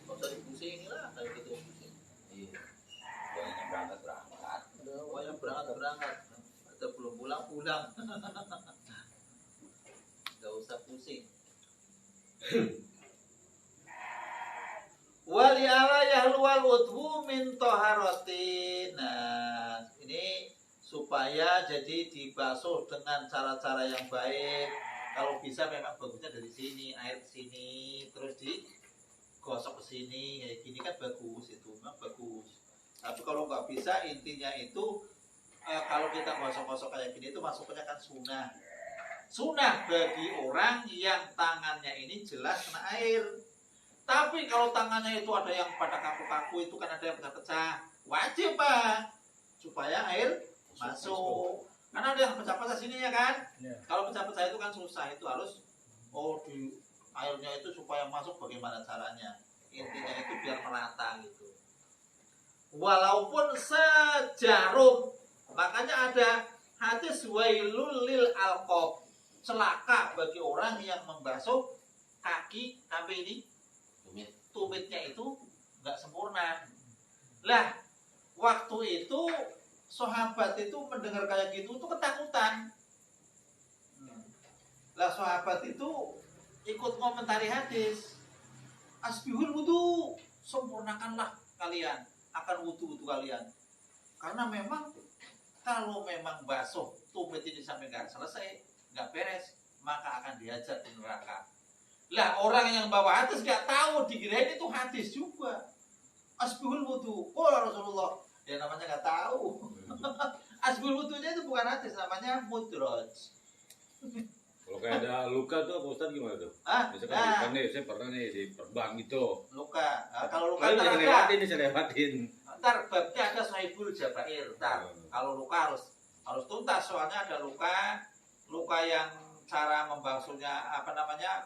Kok jadi pusing lah kayak gitu pusing. Iya. Banyak berangkat. Oh yang berangkat, ada belum pulang. Wali ala yahluwal udhu min toharotin. Nah, ini supaya jadi dibasuh dengan cara-cara yang baik. Kalau bisa memang bagusnya dari sini, air ke sini, terus digosok ke sini, kayak gini kan bagus, itu memang bagus. Tapi kalau nggak bisa, intinya itu kalau kita gosok-gosok kayak gini itu masuknya kan sunnah. Sunnah bagi orang yang tangannya ini jelas kena air. Tapi kalau tangannya itu ada yang pada kaku-kaku, itu kan ada yang pecah-pecah, wajib Pak, supaya air masuk. Karena ada yang pecah-pecah sini ya kan. Ya. Kalau pecah-pecah itu kan susah, itu harus di airnya itu supaya masuk bagaimana caranya. Intinya itu biar merata gitu. Walaupun sejarum, makanya ada hadis wailul lil alqab, celaka bagi orang yang membasuh kaki sampai ini tumitnya itu nggak sempurna. Lah, waktu itu sahabat itu mendengar kayak gitu tuh ketakutan. Lah sahabat itu ikut komentari hadis. Asbihul wudu, sempurnakanlah kalian akan wudu kalian. Karena memang kalau memang basuh tumit ini sampai nggak selesai, nggak beres, maka akan diajar di neraka. Lah orang yang bawa hadis nggak tahu, dikirain itu hadis juga. Asbihul wudu, Rasulullah. Ya namanya nggak tahu. Asbihul wudunya itu bukan hadis, namanya mudraj. Kalau kayak ada luka tuh Pak Ustadz gimana tuh? Misalkan Nah, nih, saya pernah nih di perbang gitu. luka. Nah, kalau luka Kalian ntar jangan ada. lewatin nih, saya lewatin. Ntar babnya ada sahibul jabair. Ntar kalau luka harus tuntas, soalnya ada luka yang cara membasuhnya apa namanya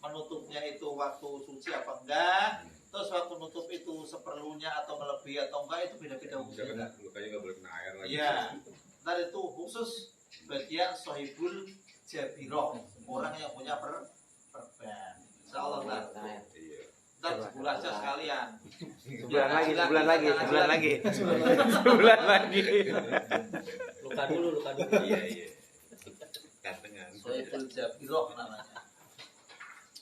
menutupnya itu waktu suci apa enggak, terus waktu nutup itu seperlunya atau melebihi atau enggak, itu beda-beda Misalkan hukumnya. lukanya nggak boleh kena air lagi. Iya, ntar itu khusus bagian sohibul jabiroh, orang yang punya perban. Insyaallah ntar Iya. sebulan aja sekalian. Sebulan lagi. Sebulan lagi. Luka dulu. Iya. Gantengan. Sohibul jabiroh namanya.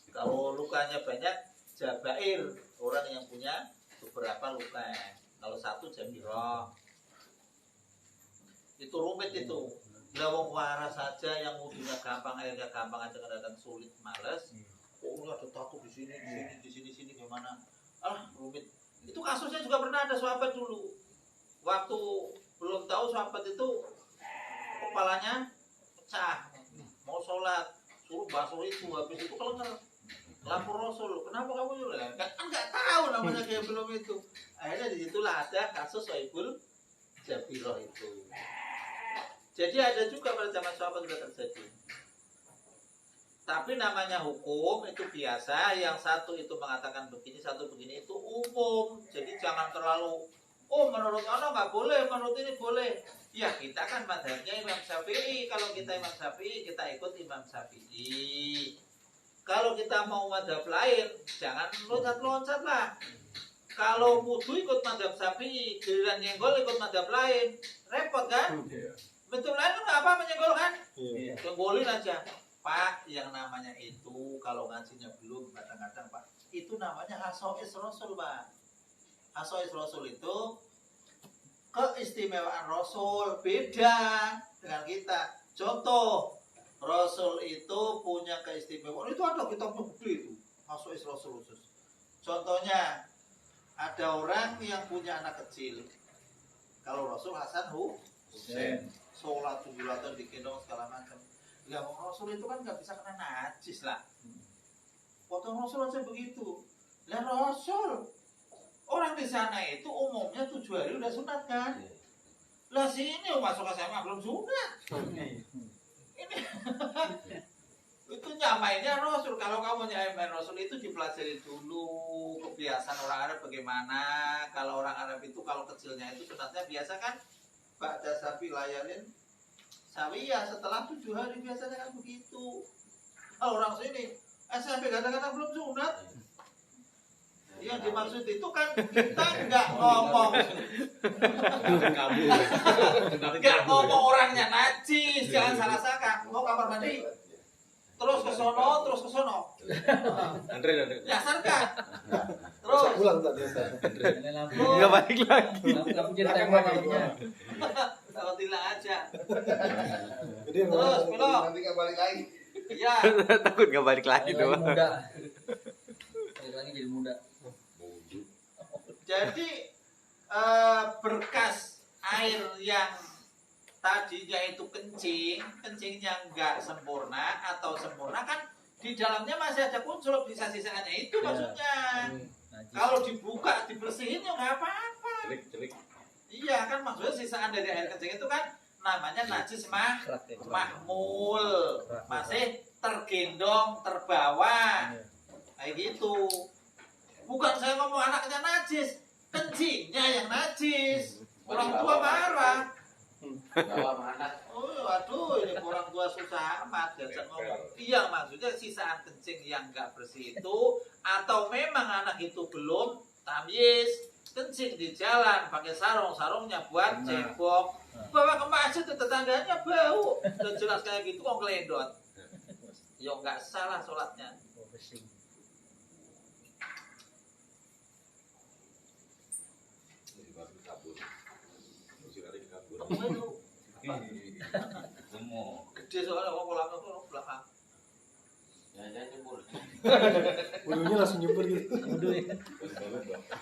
Kalau lukanya banyak, jabair, orang yang punya beberapa luka. Kalau satu jabiroh. Itu rumit itu. Lawang waras saja yang wudunya gampang, airnya gampang aja, kadang-kadang sulit, males. Oh, ada tato di sini gimana? Rumit. Itu kasusnya juga pernah ada sahabat dulu. Waktu belum tahu sahabat itu kepalanya pecah, mau sholat, suruh basuh itu, habis itu kelengar. Lapor Rasul, kenapa kamu nyuruh? Kan nggak tahu namanya kayak belum itu. Akhirnya disitulah ada kasus Sohibul Jabiroh itu. Jadi ada juga pada zaman sahabat sudah terjadi. Tapi namanya hukum itu biasa, yang satu itu mengatakan begini, satu begini, itu umum. Jadi jangan terlalu, menurut ono nggak boleh, menurut ini boleh. Ya kita kan madhabnya Imam Syafi'i. Kalau kita Imam Syafi'i, kita ikut Imam Syafi'i. Kalau kita mau madhab lain, jangan loncat-loncat lah. Kalau wudu ikut madhab Syafi'i, giliran nyenggol ikut madhab lain, repot kan? Betul lain kan nggak apa menyenggol kan? Iya. Tenggolin aja. Pak, yang namanya itu kalau ngajinya belum kadang-kadang Pak, itu namanya hasois Rasul Pak. Hasois Rasul itu keistimewaan Rasul, beda dengan kita. Contoh, Rasul itu punya keistimewaan, itu ada kitabnya gede itu, hasois Rasul khusus. Contohnya, ada orang yang punya anak kecil. Kalau Rasul Hasan Husain, sholat 7 digendong segala macam. Ya Rasul itu kan nggak bisa kena najis lah. Waktu Rasul aja begitu. Lah Rasul, orang di sana itu umumnya 7 hari udah sunat kan? Lah sini masuk SMA belum sunat. Ini itu nyamainnya Rasul. Kalau kamu nyamain Rasul itu dipelajari dulu kebiasaan orang Arab bagaimana. Kalau orang Arab itu kalau kecilnya itu sunatnya biasa kan Ba'da sapi layalin sawiyah, setelah 7 hari biasanya kan begitu. Kalau orang sini SMP kadang-kadang belum sunat. Yang dimaksud itu kan kita nggak ngomong nggak ngomong orangnya najis, jangan salah sangka. Mau kamar mandi terus ke sono. Andre. Nyasar kan? Terus Pulang tak biasa. Enggak balik lagi. Lampu jadi tembak lampunya. kalau tidak aja. Jadi Terus, belok. Nanti nggak balik lagi. Iya. Takut enggak balik lagi Balik tuh. lagi muda. Balik lagi jadi muda. Jadi berkas air yang tadinya itu kencingnya nggak sempurna atau sempurna kan di dalamnya masih ada kuncur sisa-sisanya itu maksudnya. Najis. Kalau dibuka dibersihin ya nggak apa-apa. Celik. Iya kan maksudnya sisaan dari air kencing itu kan namanya najis Kerak ya, kerak. mahmul, masih tergendong terbawa kayak gitu. Bukan saya ngomong anaknya najis, kencingnya yang najis. Orang tua marah. Bawa mana? Oh, aduh, ini orang tua susah amat diajak ngomong. Iya, maksudnya sisaan kencing yang nggak bersih itu, atau memang anak itu belum tamyiz, kencing di jalan pakai sarungnya buat cebok, bawa ke masjid tuh tetangganya bau, udah jelas kayak gitu kok ngelendot. Ya nggak salah sholatnya. Gede soalnya kok kolamnya tuh belakang. Jangan nyebur. Ujungnya langsung nyebur gitu. Udah ya.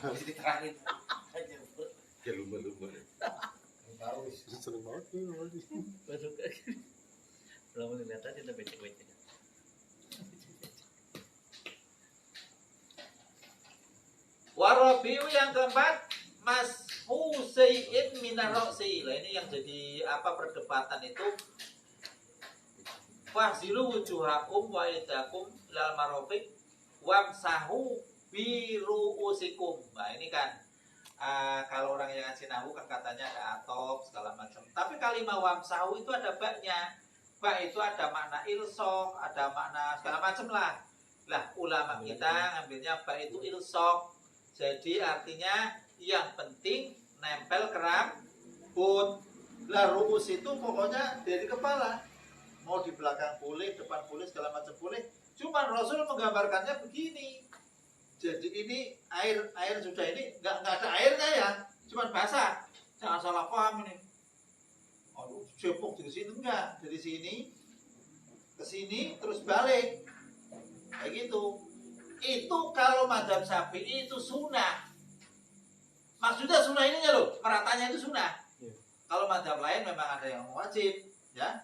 Mesti diterangin. Ya lumba. Tahu. Seneng banget nih. Masuk lagi. Belum ngeliat aja udah becek-becek. Warabiu yang keempat, Mas Hussein Minarosi. Lah ini yang jadi apa perdebatan itu. Fahzilu wujuhakum wa idakum lal marofiq wamsahu biru usikum. Nah ini kan kalau orang yang ngaji nahu kan katanya ada atop segala macam. Tapi kalimat wamsahu itu ada baknya. Bak itu ada makna ilsok, ada makna segala macam lah. Lah ulama kita ngambilnya bak itu ilsok. Jadi artinya yang penting nempel ke rambut. Lah ruus itu pokoknya dari kepala. Mau di belakang boleh, depan boleh, segala macam boleh. Cuman Rasul menggambarkannya begini. Jadi ini air sudah ini nggak ada airnya ya, cuman basah. Jangan salah paham ini. Aduh, cepuk dari sini enggak, dari sini ke sini terus balik. Kayak gitu. Itu kalau mazhab Syafi'i itu sunnah. Maksudnya sunnah ininya loh, meratanya itu sunnah. Kalau mazhab lain memang ada yang wajib, ya.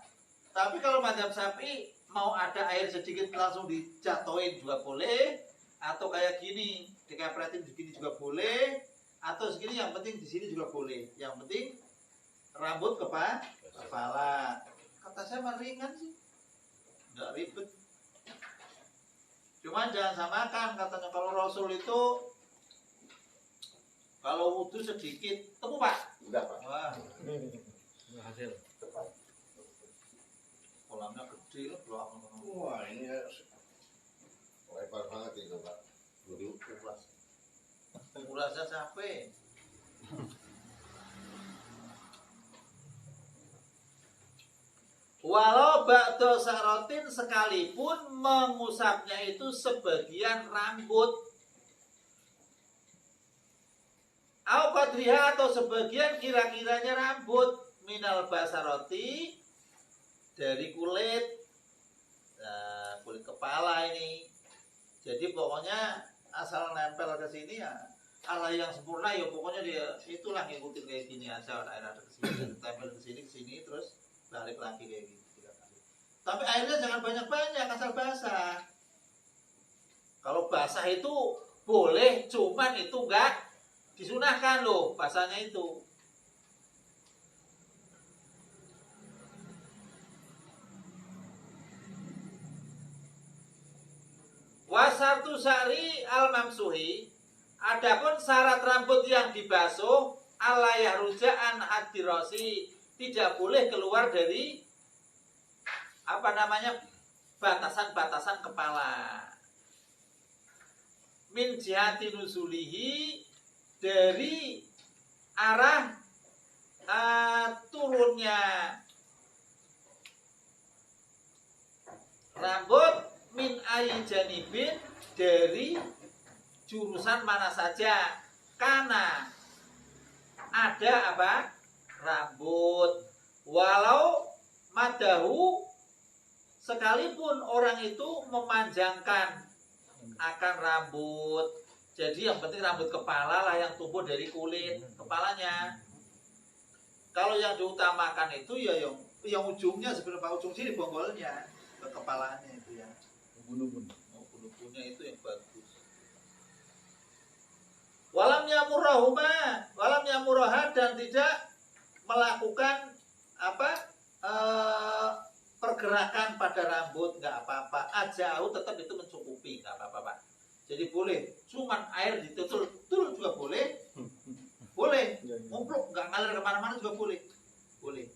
Tapi kalau mazhab Syafi'i mau ada air sedikit langsung dijatuhin juga boleh, atau kayak gini dikepretin begini juga boleh, atau segini yang penting di sini juga boleh. Yang penting rambut kepala. Kata saya mah ringan sih, nggak ribet. Cuman jangan samakan katanya kalau Rasul itu kalau wudhu sedikit, temu Pak. Udah, Pak. Wah, Hasil. kolamnya gede loh belakang. Wah, ini lebar banget itu, Pak. Dulu kuras. Kurasnya sampai. Walau ba'da sa'rotin sekalipun mengusapnya itu sebagian rambut. Au qadriha atau sebagian kira-kiranya rambut minal basaroti dari kulit. Nah, kulit kepala ini. Jadi pokoknya asal nempel ke sini ya ala yang sempurna ya pokoknya dia itulah ngikutin kayak gini aja ada ke sini tempel ke sini terus balik lagi kayak gitu 3 kali. Tapi airnya jangan banyak-banyak asal basah. Kalau basah itu boleh cuman itu enggak disunahkan loh basahnya itu. Wasartu syari al-mamsuhi. Adapun syarat rambut yang dibasuh ala yahruja'an hadirosi, tidak boleh keluar dari apa namanya batasan-batasan kepala. Min jihati nusulihi, dari arah turunnya rambut min ayi janibin dari jurusan mana saja. Karena ada apa? Rambut. Walau madahu, sekalipun orang itu memanjangkan akan rambut. Jadi yang penting rambut kepala lah yang tumbuh dari kulit kepalanya. Kalau yang diutamakan itu ya yang ujungnya, sebenarnya ujung sini bonggolnya ke kepalanya itu ya. Ubun-ubunnya itu yang bagus. Walam yamurahah, dan tidak melakukan pergerakan pada rambut, nggak apa-apa. Ajau tetap itu mencukupi, nggak apa-apa Pak. Jadi boleh, cuman air ditutul juga boleh. Boleh, ngumpluk nggak ngalir kemana-mana juga boleh.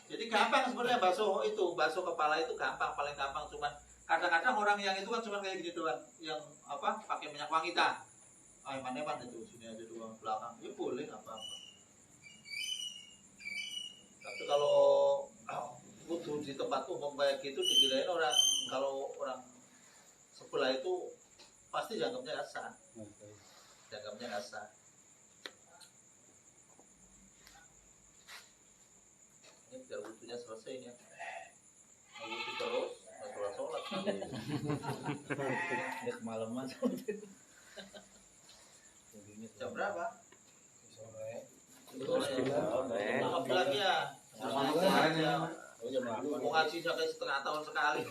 Jadi gampang sebenarnya basuh kepala itu gampang, paling gampang. Cuman kadang-kadang orang yang itu kan cuma kayak gini doang, yang pakai minyak wangi ta. Mana itu sini aja doang belakang, ya boleh nggak apa-apa. Tapi kalau wudhu di tempat umum kayak gitu dikirain orang, kalau orang sebelah itu pasti dianggapnya sah. Ini biar wudhunya selesai ya. Wudhu terus, sholat. Udah kemalaman. Jam berapa? Sore. Maaf lagi ya. Mau ngaji sampai setengah tahun sekali.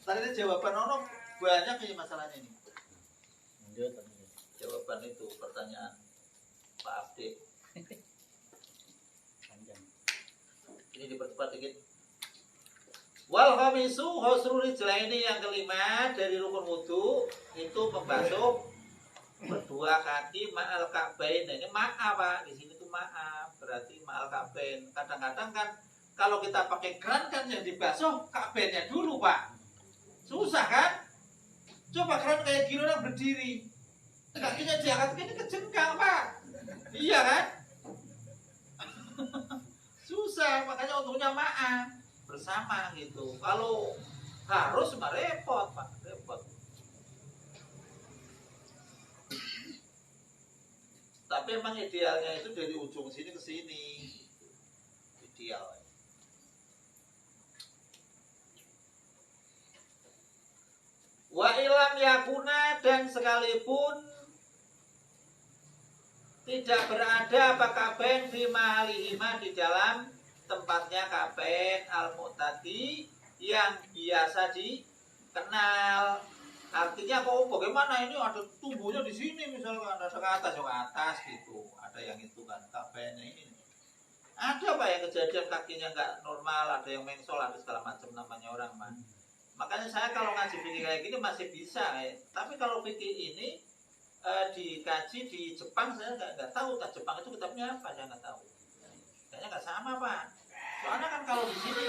Tadi jawaban ono banyak ini masalahnya ini. Jawaban itu pertanyaan Pak Abdi. Ini dipercepat dikit. Wal khamisu husrul rijlaini, yang kelima dari rukun wudu itu membasuh kedua kaki ma'al ka'bain. Ini maaf Pak, di sini tuh maaf, berarti ma'al ka'bain. Kadang-kadang kan kalau kita pakai keran kan yang dibasuh ka'bainnya dulu Pak. Susah kan? Coba keran kayak gini orang berdiri, kakinya diangkat ini kejengkang Pak. Iya kan? Susah, makanya untungnya maaf bersama gitu. Kalau harus mah repot Pak, repot. Tapi emang idealnya itu dari ujung sini ke sini, ideal. Wa ilam yakuna, dan sekalipun tidak berada apa kaben di mahalihima, di dalam tempatnya kaben al-mu'tadi yang biasa dikenal. Artinya kok bagaimana ini ada tumbuhnya di sini misalkan, ada ke atas gitu, ada yang itu kan kabennya ini. Ada Pak yang kejadian kakinya nggak normal, ada yang mengsol, ada segala macam, namanya orang mah. Makanya saya kalau ngaji fikih kayak gini masih bisa ya. Tapi kalau fikih ini dikaji di Jepang, saya nggak tahu tak Jepang itu kitabnya apa, saya nggak tahu. Kayaknya nggak sama Pak. Soalnya kan kalau di sini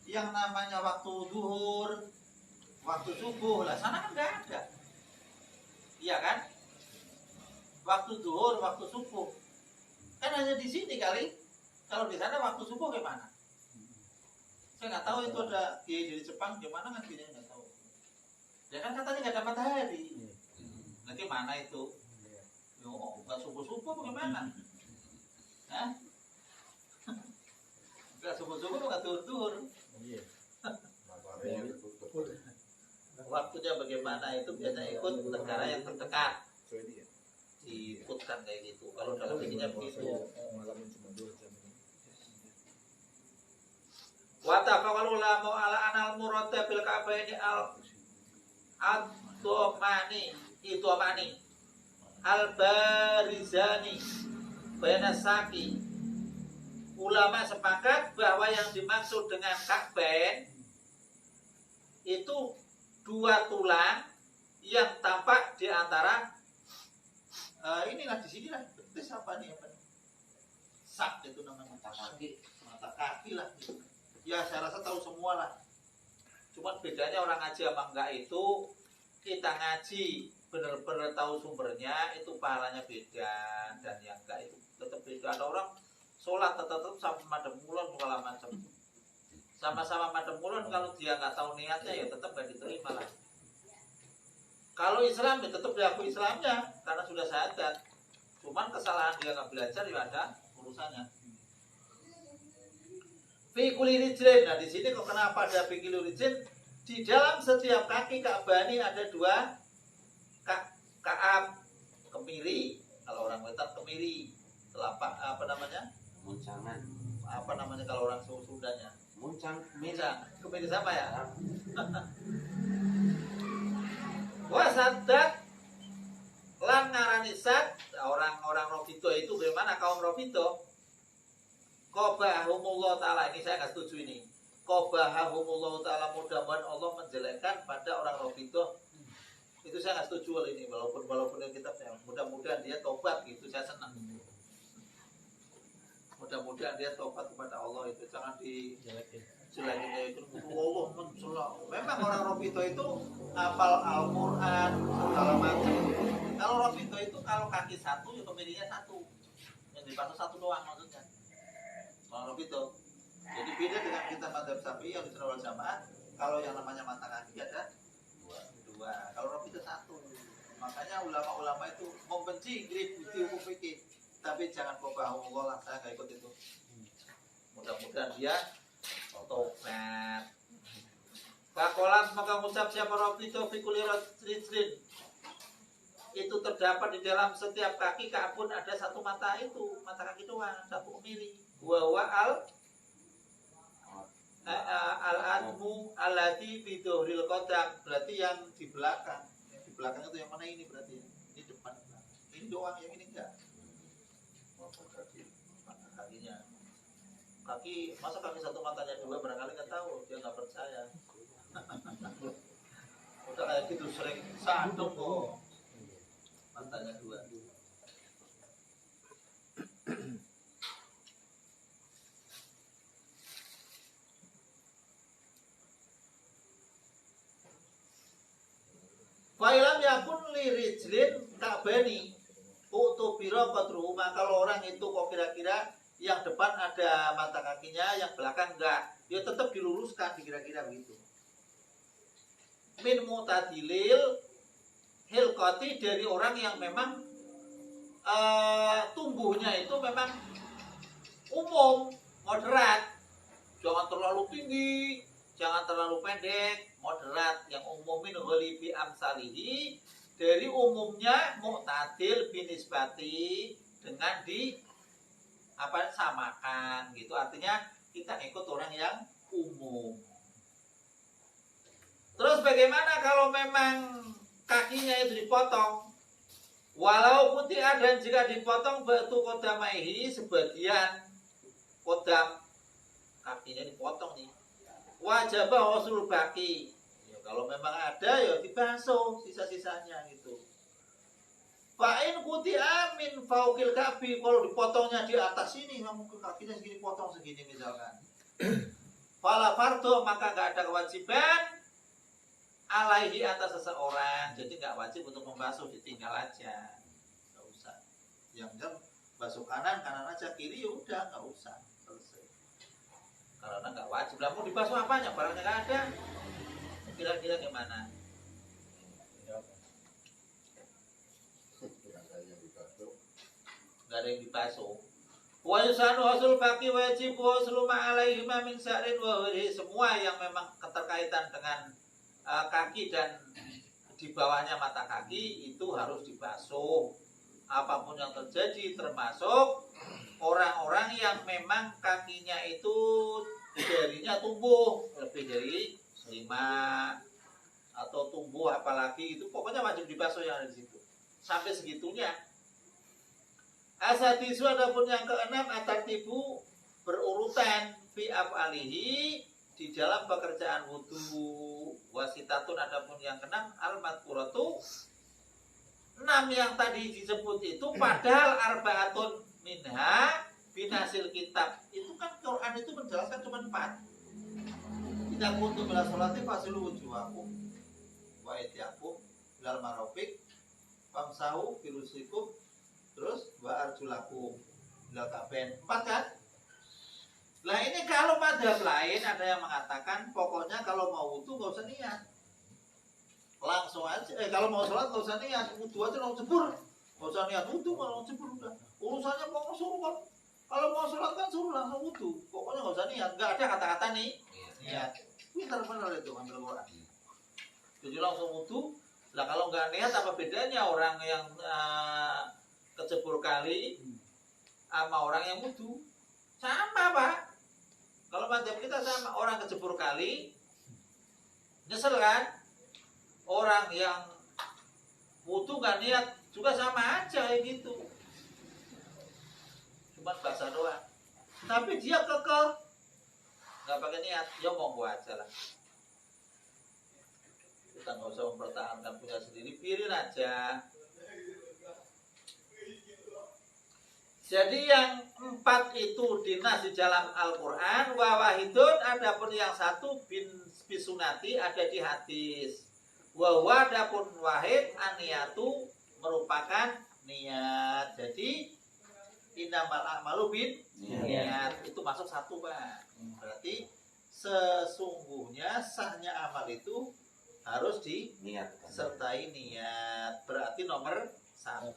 yang namanya waktu duhur, waktu subuh, lah sana kan nggak ada. Iya kan? Waktu duhur, waktu subuh, kan hanya di sini kali. Kalau di sana waktu subuh gimana? Saya nggak tahu itu ada di Jepang gimana kan, dia nggak tahu. Ya kan katanya nggak ada matahari. Nanti mana itu? Yo, nggak subuh-subuh bagaimana? Hah? Nggak subuh-subuh nggak turun-turun. Waktunya bagaimana itu biasanya ikut negara yang terdekat. Diikutkan kayak gitu. Kalau dalam fikihnya begitu. Wa taqawwal ulama ala anal murada bil ka'baini al-domani al-barizani bayanasaki. Ulama sepakat bahwa yang dimaksud dengan ka'bain itu dua tulang yang tampak di antara inilah di sini lah, betis apa nih apa? Sak itu namanya, mata kaki lah. Ya saya rasa tahu semua lah. Cuma bedanya orang ngaji sama enggak itu, kita ngaji benar-benar tahu sumbernya itu pahalanya beda, dan yang enggak itu tetap beda. Ada orang sholat tetap sama madem mulon segala macam. Sama-sama madem mulon, kalau dia nggak tahu niatnya ya tetap nggak diterima lah. Kalau Islam ya tetap diakui Islamnya karena sudah syahadat. Cuman kesalahan dia nggak belajar ya ada urusannya. Fikuli rijlin. Nah di sini kok kenapa ada fikuli rijlin? Di dalam setiap kaki Ka'bah ini ada dua Ka'ab, kemiri. Kalau orang Wetan kemiri, telapak apa namanya? Muncangan. Apa namanya kalau orang Sundanya? Muncang. Kemiri sama ya? Wasadat lan ngarani sat, orang-orang Rafidho itu bagaimana kaum Rafidho? Qabahumullah ta'ala, ini saya nggak setuju ini. Qabahumullah ta'ala, mudah-mudahan Allah menjelekkan pada orang Rafidho. Itu saya nggak setuju hal ini, walaupun yang kitabnya mudah-mudahan dia tobat gitu, saya senang. Mudah-mudahan dia tobat kepada Allah, itu jangan dijelekin itu. Allah mencela. Memang orang Rafidho itu hafal Al-Quran segala macam. Kalau Rafidho itu kalau kaki satu ya kemirinya satu, yang dipasang satu doang maksudnya. Kalau Rafidho. Jadi beda dengan kita madzhab Syafi'i yang Ahlussunnah wal Jamaah. Kalau yang namanya mata kaki ada dua. Kalau Rafidho satu. Makanya ulama-ulama itu membenci bukti hukum fikih. Tapi jangan Allah lah, saya nggak ikut itu. Mudah-mudahan dia tobat. Fakolat maka mengucap siapa Rafidho fikuli rijlin. Itu terdapat di dalam setiap kaki Ka'bun ada satu mata itu, mata kaki doang, satu kemiri. Wa al-admu alladhi fi dhuhril qadam, berarti yang di belakang. Yang di belakang itu yang mana ini berarti? Ini depan. Ini doang, yang ini enggak. Mata kakinya. Kaki, masa kaki satu matanya dua, barangkali nggak tahu, dia nggak percaya. Udah kayak gitu sering sandung kok. Matanya dua. Fa'ilam yakun lirijlin Ka'bani utubiro qadruhu, maka kalau orang itu kok kira-kira yang depan ada mata kakinya, yang belakang enggak, ya tetap diluruskan, dikira-kira begitu. Min mutadilil hilqati, dari orang yang memang tumbuhnya itu memang umum, moderat, jangan terlalu tinggi, jangan terlalu pendek, moderat, yang umum min ghalibi amsalihi, dari umumnya mu'tadil binisbati, dengan di apa samakan gitu, artinya kita ikut orang yang umum. Terus bagaimana kalau memang kakinya itu dipotong? Walaupun tidak, dan jika dipotong batu kodamaihi, sebagian kodam kakinya dipotong nih, wajibah wasul baki, ya, kalau memang ada ya dibasuh sisa-sisanya gitu. Fa'in kuti amin faukil kabi, kalau dipotongnya di atas sini, mungkin kakinya segini, potong segini misalkan. Fala fardo, maka nggak ada kewajiban alaihi atas seseorang, jadi nggak wajib untuk membasuh, ditinggal aja, nggak usah. Yang basuh kanan aja, kiri ya udah nggak usah, selesai. Karena nggak wajib. Lah mau dibasuh apanya? Barangnya nggak ada. Kira-kira gimana? Nggak ada yang dibasuh. Wa yusanu hasul baki wajib wa seluma alaihi min sya'rin wa wajhi, semua yang memang keterkaitan dengan kaki dan di bawahnya mata kaki itu harus dibasuh. Apapun yang terjadi, termasuk orang-orang yang memang kakinya itu jarinya tumbuh lebih dari 5 atau tumbuh apalagi, itu pokoknya wajib dibasuh yang ada di situ. Sampai segitunya. Asadisu, adapun yang keenam, atartibu, berurutan fi af'alihi, di dalam pekerjaan wudu. Wasitatun, adapun yang keenam, al-madkuratu, 6 yang tadi disebut itu padahal arba'atun minha binasil kitab. Itu kan Quran itu menjelaskan cuma 4. Kita kuntum bila sholati fasilu wujuhakum wa itiakum bilal marofik famsahu firusikum, terus wa arjulakum. ilal ka'bain. 4 kan? Lah ini kalau madhab lain ada yang mengatakan pokoknya kalau mau wudu nggak usah niat. Langsung aja. Kalau mau sholat nggak usah niat, wudu aja langsung jebur. Nggak usah niat wudu, malah jebur udah. Urusannya mau suruh kan. Kalau mau sholat kan suruh langsung wudu. Pokoknya nggak usah niat. Nggak ada kata-kata nih. Niat. Pintar benar itu ambil Quran. Jadi langsung wudu. Lah kalau nggak niat apa bedanya orang yang kecebur kali sama orang yang wudu? Sama Pak. Kalau madhab kita sama, orang kecebur kali nyesel kan? Orang yang wudu nggak niat juga sama aja kayak gitu. Cuma bahasa doang. Tapi dia kekeh nggak pakai niat, ya monggo aja lah. Kita nggak usah mempertahankan punya sendiri, biarin aja. Jadi yang 4 itu dinas di dalam Al-Quran, wa wahidun, adapun yang 1 bin bisunati ada di hadis. Wa adapun wahid aniyatu merupakan niat. Jadi innamal a'malu bin niat itu masuk 1 Pak. Berarti sesungguhnya sahnya amal itu harus disertai niat. Berarti nomor 1.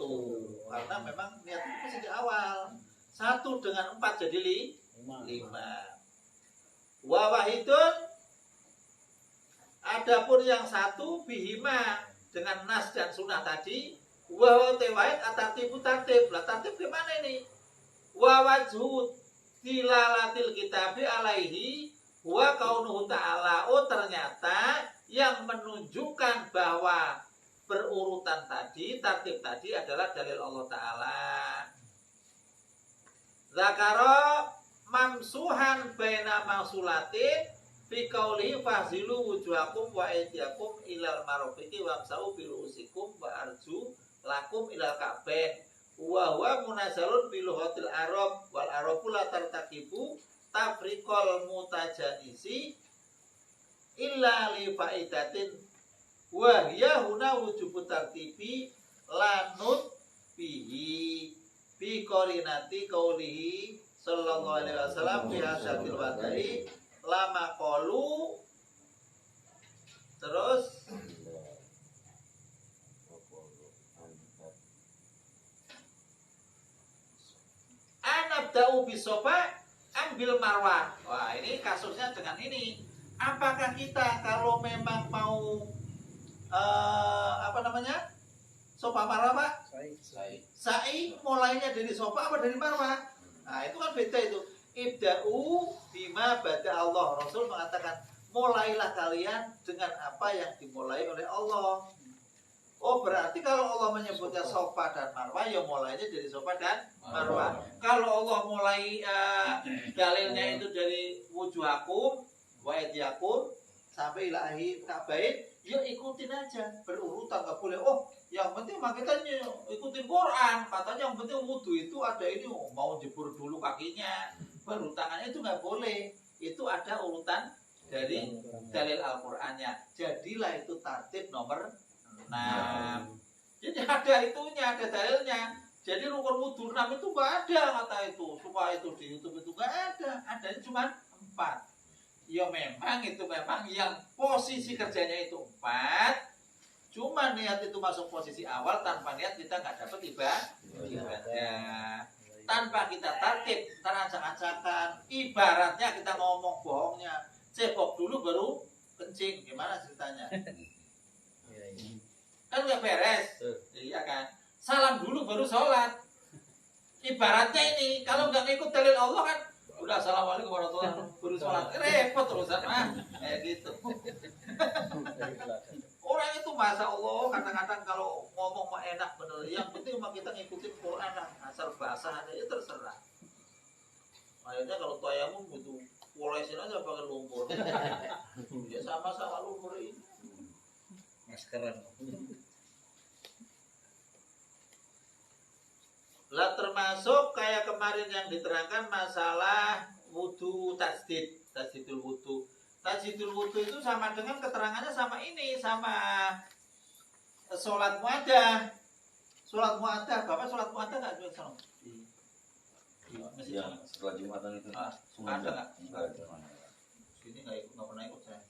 Karena memang niat itu masih di awal. 1 dengan 4 jadi 5. Wa wahidun, adapun yang 1 bihima dengan nas dan sunnah tadi. Wa tewahid atartibu tartib. Lah tartib gimana ini? Wa wajhud tilalatil kitabi alaihi wa kaunuhu ta'ala. Oh ternyata yang menunjukkan bahwa berurutan tadi, tartib tadi adalah dalil Allah Ta'ala. Zakaro mamsuhan baina mausulatin fi qauli fahzilu wujuhakum wa aydiyakum ilal marafiqi wamsau bi ru'usikum wa arju lakum ilal ka'bain wa huwa munazzalun bi lughatil arab wal arabu la tartaqibu tafriqal mutajanisi illa li faidatin wa hiya huna wujubu tartibi lanut bihi bi qarinati qaulihi sallallahu alaihi wasallam fi hasatil wadai lama qalu. Terus anabda'u bisofa ambil marwah. Wah ini kasusnya dengan ini. Apakah kita kalau memang mau sofa marwah Pak? Sa'i mulainya dari sofa apa dari marwah? Nah itu kan beda itu. Ibda'u bima bada Allah. Rasul mengatakan mulailah kalian dengan apa yang dimulai oleh Allah. Oh berarti kalau Allah menyebutnya sofa dan marwah, ya mulainya dari sofa dan marwah. Kalau Allah mulai dalilnya itu dari wujuhakum wa aydiyakum sampai ilahi ka'bain, ya ikutin aja berurutan, nggak boleh yang penting kita ikutin Quran, katanya yang penting wudu itu ada ini, mau jebur dulu kakinya baru tangannya, itu nggak boleh. Itu ada urutan dari dalil Al-Qur'annya. Jadilah itu tartib nomor 6. Jadi ada itunya, ada dalilnya. Jadi rukun wudu 6 itu nggak ada kata itu, supaya itu di YouTube itu nggak ada, adanya cuma 4. Ya memang itu memang yang posisi kerjanya itu 4. Cuma niat itu masuk posisi awal, tanpa niat kita nggak dapat ibadah. Tanpa kita tartib, terancak-ancakan. Ibaratnya kita ngomong bohongnya, cebok dulu baru kencing, gimana ceritanya? Kan nggak beres, iya kan? Salam dulu baru sholat. Ibaratnya ini, kalau nggak ngikut dalil Allah kan, udah assalamualaikum warahmatullahi wabarakatuh, baru sholat, repot terusan kayak gitu. Orang itu masa Allah kadang-kadang kalau ngomong mah enak bener, yang penting mah kita ngikutin Quran lah, asal bahasa aja ya terserah. Akhirnya kalau tayamum butuh polesin aja pakai lumpur, ya sama-sama lumpur ini. Maskeran. Lah termasuk kayak kemarin yang diterangkan masalah wudu tasdidul wudu. Tasdidul wudu itu sama dengan keterangannya sama ini, sama sholat muadah. Sholat muadah, Bapak sholat muadah nggak jual salam? Masjid Yang setelah Jumatan itu. Ah, Semenjak. ada Enggak ada mana. sini nggak pernah ikut saya.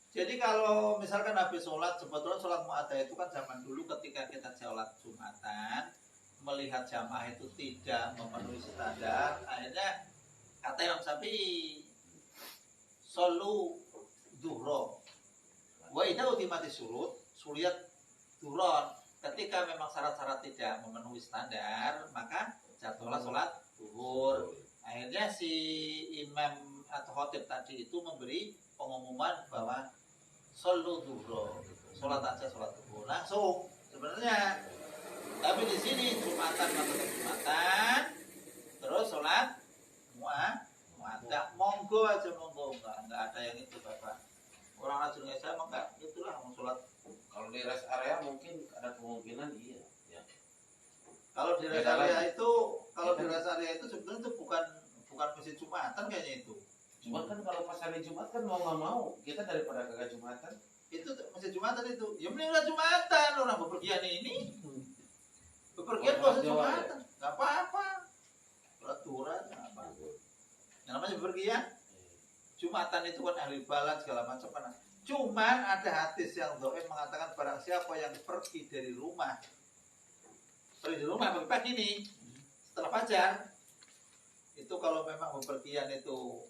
Jadi kalau misalkan habis sholat, sebetulnya sholat mu'adah itu kan zaman dulu ketika kita sholat Jumatan, melihat jamaah itu tidak memenuhi standar, akhirnya kata Imam Syafi'i, solu duhro, wa idza utimati sulit duron. Ketika memang syarat-syarat tidak memenuhi standar, maka jatuhlah sholat duhur. Akhirnya si imam atau khotib tadi itu memberi pengumuman bahwa solu duhro, sholat aja sholat duhur langsung sebenarnya. Tapi di sini Jumatan terus sholat mu'adah, monggo aja monggo, enggak ada yang itu bapak. Orang Rajungan saya emang enggak itulah mau sholat. Kalau di rest area mungkin ada kemungkinan iya. Ya. Kalau di rest Beda area lagi. itu, kalau di rest area itu sebenarnya itu bukan masjid Jumatan kayaknya itu. Cuma kan kalau pas hari Jumat kan mau nggak mau kita daripada kagak Jumatan. Itu masjid Jumatan itu. Ya mending Jumatan, orang bepergian ini. Bepergian kok Jumatan, nggak apa-apa. Peraturan apa? Yang namanya bepergian. Jumatan itu kan ahli balad segala macam kan. Cuman ada hadis yang dhaif mengatakan barang siapa yang pergi dari rumah, pagi-pagi nih setelah fajar, itu kalau memang bepergian itu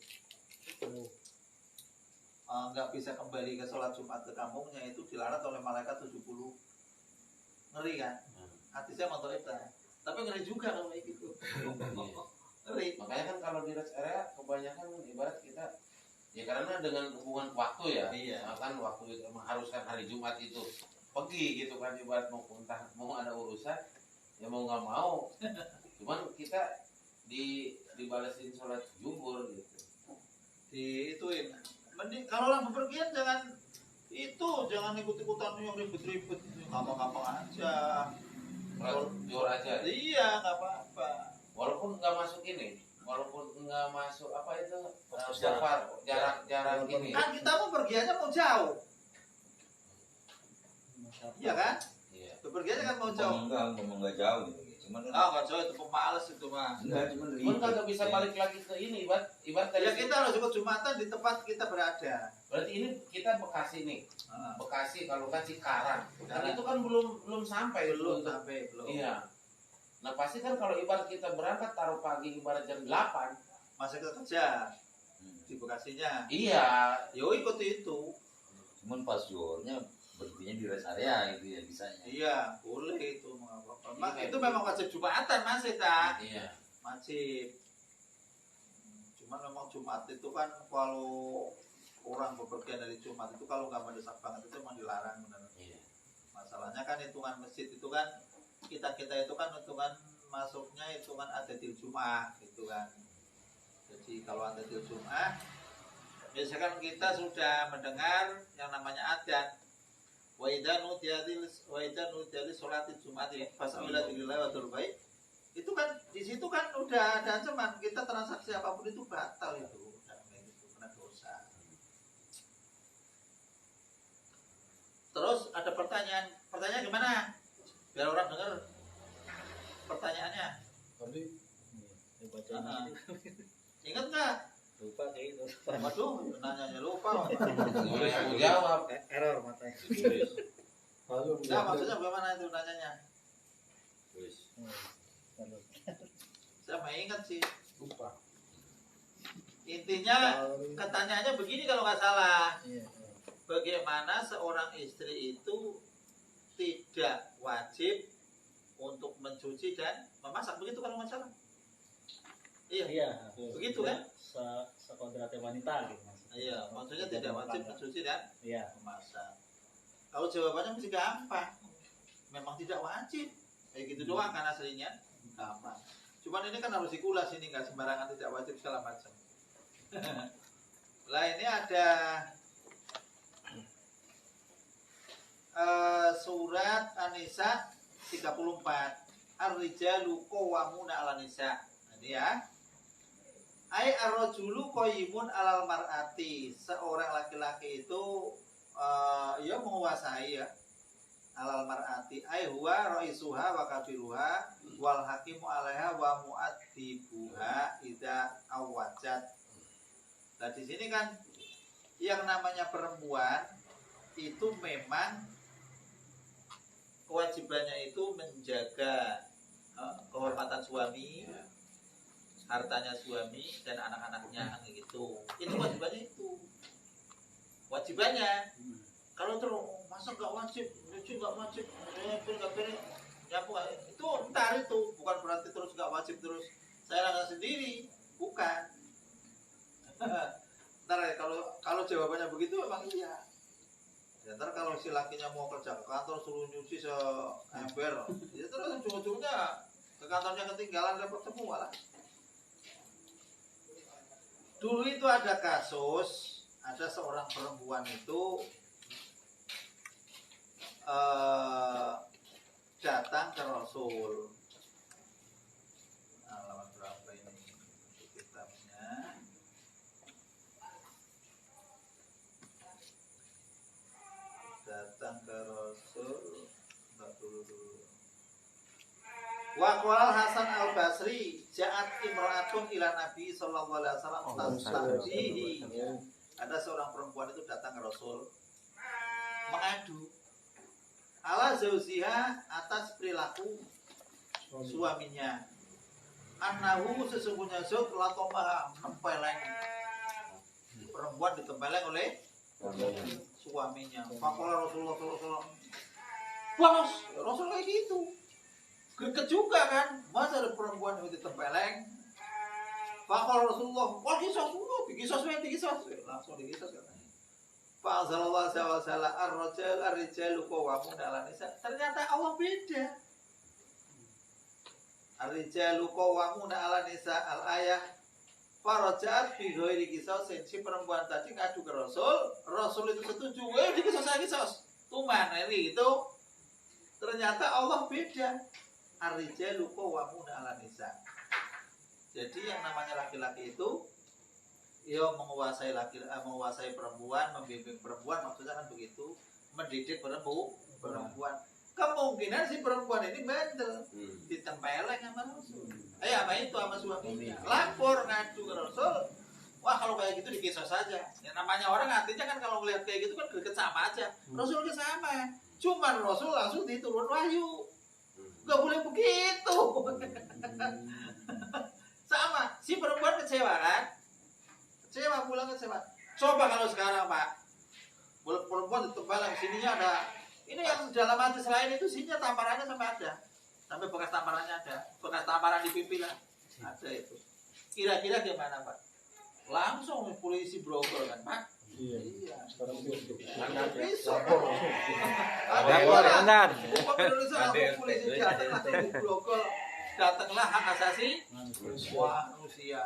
nggak bisa kembali ke sholat Jumat ke kampungnya, itu dilarat oleh malaikat 70. Ngeri kan? Hadisnya mau dhaif kan? Tapi ngeri juga kalau kayak gitu. Ngeri. Makanya kan kalau di rest area kebanyakan ibarat kita ya karena dengan hubungan waktu ya. Iya. Kan waktu itu mengharuskan hari Jumat itu pergi gitu kan, ibarat mau ada urusan ya mau nggak mau. Cuman kita dibalesin sholat zuhur gitu. Diituin. Mending kalau orang bepergian jangan ikut-ikutan yang ribet-ribet, gampang-gampang aja. Sholat zuhur aja. Iya, nggak apa-apa. Walaupun nggak masuk ini, walaupun nggak masuk apa itu jarak ini. Kan kita mau pergiannya mau jauh, iya kan? Iya. Bepergiannya kan mau jauh. Enggak jauh gitu. Cuman Nggak jauh, itu pemales itu mah. enggak cuman Cuman kagak bisa balik lagi ke ini, ibarat Ya dari kita harus ikut Jumatan di tempat kita berada. berarti ini kita Bekasi nih. Ah. Bekasi kalau kan Cikarang. Kan itu kan belum sampai Belum itu. sampai belum. Iya. Nah pasti kan kalau ibarat kita berangkat taruh pagi ibarat jam 8. Masih kerja di Bekasinya. Iya. Yo ikut itu. cuman pas zuhurnya berhentinya di rest area gitu ya bisanya. Iya, boleh itu mengapa? Iya, Itu memang wajib Jumatan masih tak? Iya. Wajib. Cuman memang Jumat itu kan kalau orang bepergian dari Jumat itu kalau nggak mendesak banget itu memang dilarang benar. Iya. Masalahnya kan hitungan masjid itu kan kita itu kan hitungan masuknya hitungan adatil Jum'ah gitu kan. Jadi kalau adatil Jum'ah misalkan kita sudah mendengar yang namanya adzan wa idza nudiya sholati Jum'ati fas'ila billahi wa turbai, itu kan di situ kan udah ada ancaman kita transaksi apapun itu batal itu udah gitu, kena dosa. Terus ada pertanyaan gimana biar orang dengar pertanyaannya. Tadi Baca Ingat nggak? lupa kayak itu. Waduh, nanyanya lupa. Gimana yang mau jawab? Error matanya. lalu Nah, maksudnya bagaimana itu nanyanya? Saya mau ingat sih. lupa. Intinya pertanyaannya begini kalau nggak salah. Iya. Bagaimana seorang istri itu tidak wajib untuk mencuci dan memasak, begitu kalau nggak salah? Iya. Iya. Begitu kan? Sekodratnya wanita gitu maksudnya. Iya, maksudnya tidak wajib mencuci dan Iya. memasak. Kalau jawabannya masih gampang, memang tidak wajib. Kayak gitu doang kan aslinya, gampang. Cuman ini kan harus dikulas, ini nggak sembarangan tidak wajib segala macam. Lah ini ada surat An-Nisa 34. Ar-rijalu qawwamuna 'alan nisa. Ini ya. Ai ar-rajulu qayyimun 'alal mar'ati. Seorang laki-laki itu ya menguasai ya alal mar'ati ay huwa raisuha wa kabiruha wal hakimu 'alaiha wa mu'addibuha idza awajat. Nah di sini kan yang namanya perempuan itu memang kewajibannya itu menjaga kehormatan suami, hartanya suami dan anak-anaknya gitu. Itu wajibannya itu. Wajibannya. Kalau terus masa nggak wajib, lucu nggak wajib, nggak pilih, nyapu itu ntar itu bukan berarti terus nggak wajib terus saya lakukan sendiri, bukan. Ntar kalau jawabannya begitu memang iya. Ya, ntar kalau si lakinya mau kerja ke kantor suruh nyuci seember, ya terus ujung-ujungnya ke kantornya ketinggalan dapat semua lah. Dulu itu ada kasus, ada seorang perempuan itu datang ke Rasul. Halaman berapa ini kitabnya? Datang ke Rasul. Dulu. Wa qala Hasan Al-Basri ja'at imra'atun ila Nabi sallallahu alaihi wasallam tastahdihi. Ada seorang perempuan itu datang ke Rasul mengadu ala zauziha atas perilaku suaminya. Annahu sesungguhnya zauj latoma nempeleng. Perempuan ditempeleng oleh suaminya. Faqala Rasulullah sallallahu alaihi wasallam, "Bos, Rasul kayak gitu." Greget juga kan, masa ada perempuan itu ditempeleng. Faqala Rasulullah, "Wah, kisos langsung dikisos kan. Fa'azallallahu ta'ala ar-rijalu qawwamun 'ala nisa. Ternyata Allah beda. Ar-rijalu qawwamun 'ala nisa al-ayah. Farajat bi ghairi qisas. Si perempuan tadi ngadu ke Rasul, Rasul itu setuju, dikisos. Tuman ini itu. Ternyata Allah beda. Ar-rijalu qawwamun 'ala nisa. Jadi yang namanya laki-laki itu menguasai perempuan, membimbing perempuan, maksudnya kan begitu, mendidik perempuan. Kemungkinan si perempuan ini bandel, ditempeleng sama Rasul. Sama suaminya. Lapor ngadu ke Rasul. Wah, kalau kayak gitu dikisos saja. Ya namanya orang artinya kan kalau melihat kayak gitu kan greget sama aja. Rasul ke sama. Cuman Rasul langsung diturun wahyu. Gak boleh begitu. Sama, si perempuan kecewa kan? Pulang kecewa. Coba kalau sekarang Pak, perempuan ditempeleng, sininya ada, ini yang dalam hati selain itu sininya tamparannya sampai ada, sampai bekas tamparannya ada, bekas tamparan di pipi lah, ada itu. Kira-kira gimana Pak? Langsung polisi brogol kan Pak? Iya. Sekarang itu. Benar. Polisi datang langsung dibrogol. Datanglah hak asasi manusia.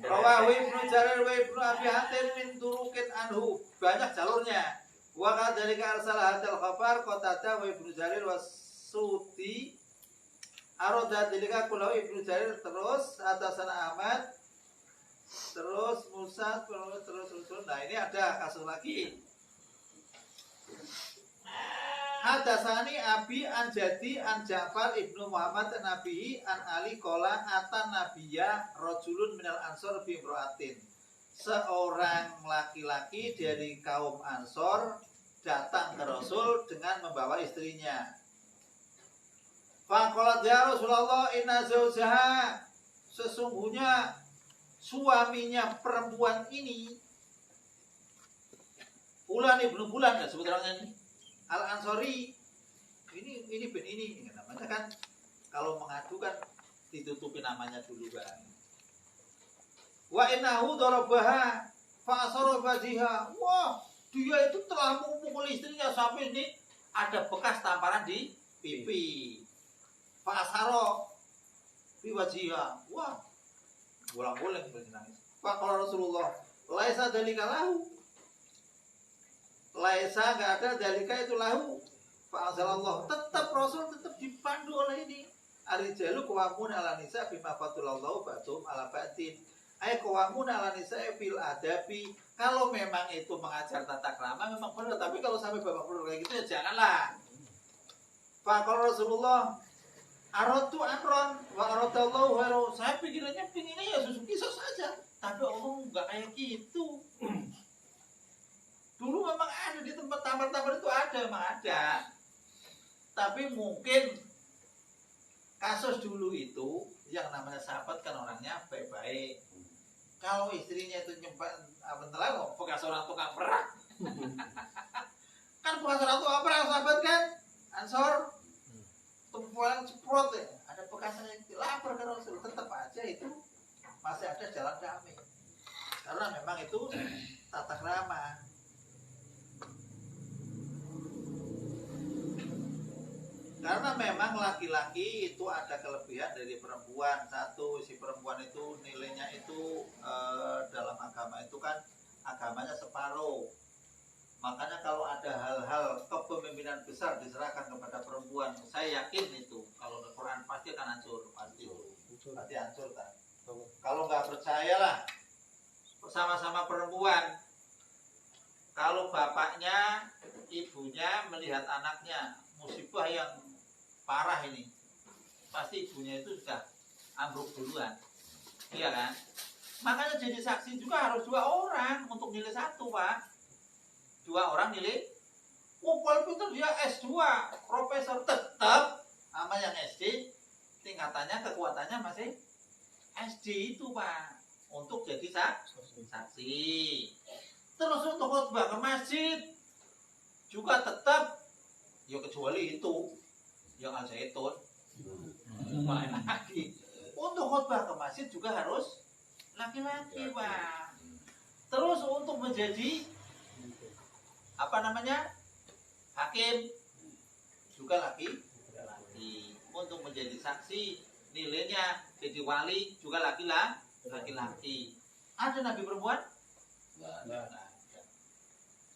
Rawahu Ibnu Jarir wa Ibnu Abi Hatim min turuqin anhu. Banyak jalurnya. Wa kadzalika arsala hadzal khabar Qatadah wa Ibnu Jarir wa Sudi. Arada dzalika kulau Ibnu Jarir terus atasana Ahmad. Terus Musa terus. Nah, ini ada kasus lagi. Hadasani Abi an Jadi an Ja'far ibnu Muhammad an Nabi an Ali kola atan Nabiya rojulun minal ansor bimroatin. Seorang laki-laki dari kaum Ansor datang ke Rasul dengan membawa istrinya. Faqalat ya Rasulullah inna zawjaha, sesungguhnya suaminya perempuan ini Fulan ibnu Fulan, sebut orangnya ini Al-Ansori, ini namanya kan kalau mengadu kan ditutupi namanya dulu kan. Wa innahu darabaha fa asara fajiha. Wah, dia itu telah memukul istrinya sampai ini ada bekas tamparan di pipi. Fa asara fi wajiha. Wah, bolang-bolang nangis. Fa qala Rasulullah, laisa dzalika lahu. Laisa enggak ada dalika itu lahu. Fa'azalallah, tetap Rasul tetap dipandu oleh ini. Ar-rijalu qawwamun 'ala nisa bima faddalallahu ba'dhum 'ala ba'din. qawamun 'ala nisa'i fil adabi. Kalau memang itu mengajar tata krama memang benar, tapi kalau sampai babak belur kayak gitu ya janganlah. Faqala Rasulullah aratu amron wa aradallahu khairu. Saya pikirannya pinginnya ya susu kisah saja, tapi Allah enggak kayak gitu. Dulu memang ada di tempat tamar-tamar itu ada, memang ada. Tapi mungkin kasus dulu itu yang namanya sahabat kan orangnya baik-baik. Kalau istrinya itu nyempat bentar bekas orang tukang perang. Kan bekas orang tukang perang sahabat kan? Ansor tumpuan ceprot ya. Ada bekasnya lapor ke Rasul, tetap aja itu masih ada jalan damai. Karena memang itu tata krama. Karena memang laki-laki itu ada kelebihan dari perempuan. Satu, si perempuan itu nilainya itu dalam agama itu kan agamanya separuh. Makanya kalau ada hal-hal kepemimpinan besar diserahkan kepada perempuan, saya yakin itu kalau Al-Quran pasti akan hancur, pasti hancur kan. Kalau nggak percayalah sama-sama perempuan. Kalau bapaknya, ibunya melihat anaknya musibah yang parah ini, pasti ibunya itu sudah ambruk duluan, iya kan? Makanya jadi saksi juga harus 2 orang untuk nilai 1, Pak. 2 orang nilai. Paling pintar dia S2, profesor, tetap sama yang SD tingkatannya kekuatannya masih SD itu, Pak, untuk jadi saksi. Terus untuk khotbah ke masjid juga tetap, ya kecuali itu yang Al-Zaitun main lagi. Untuk khotbah ke masjid juga harus laki-laki, Pak. Terus untuk menjadi hakim juga laki-laki. Untuk menjadi saksi nilainya jadi wali juga laki-laki. Ada nabi perempuan? Nggak ada.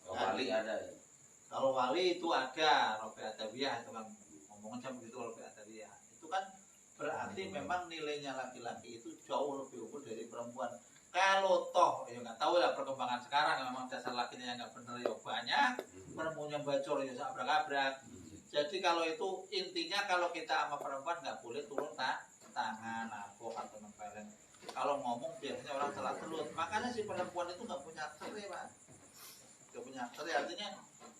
Kalau wali ada ya. Kalau wali itu ada Rofi Adawiyah, itu kan ngomongnya begitu. Rofi Adawiyah itu kan berarti memang nilainya laki-laki itu jauh lebih unggul dari perempuan. Kalau toh ya nggak tahu lah perkembangan sekarang, memang dasar lakinya yang nggak bener ya banyak, perempuannya bacor ya abrak-abrak. Jadi kalau itu intinya kalau kita sama perempuan nggak boleh turun tangan, nabok atau nempelin. Kalau ngomong biasanya orang salah telut. Makanya si perempuan itu nggak punya cerai, Pak. Nggak punya cerai, artinya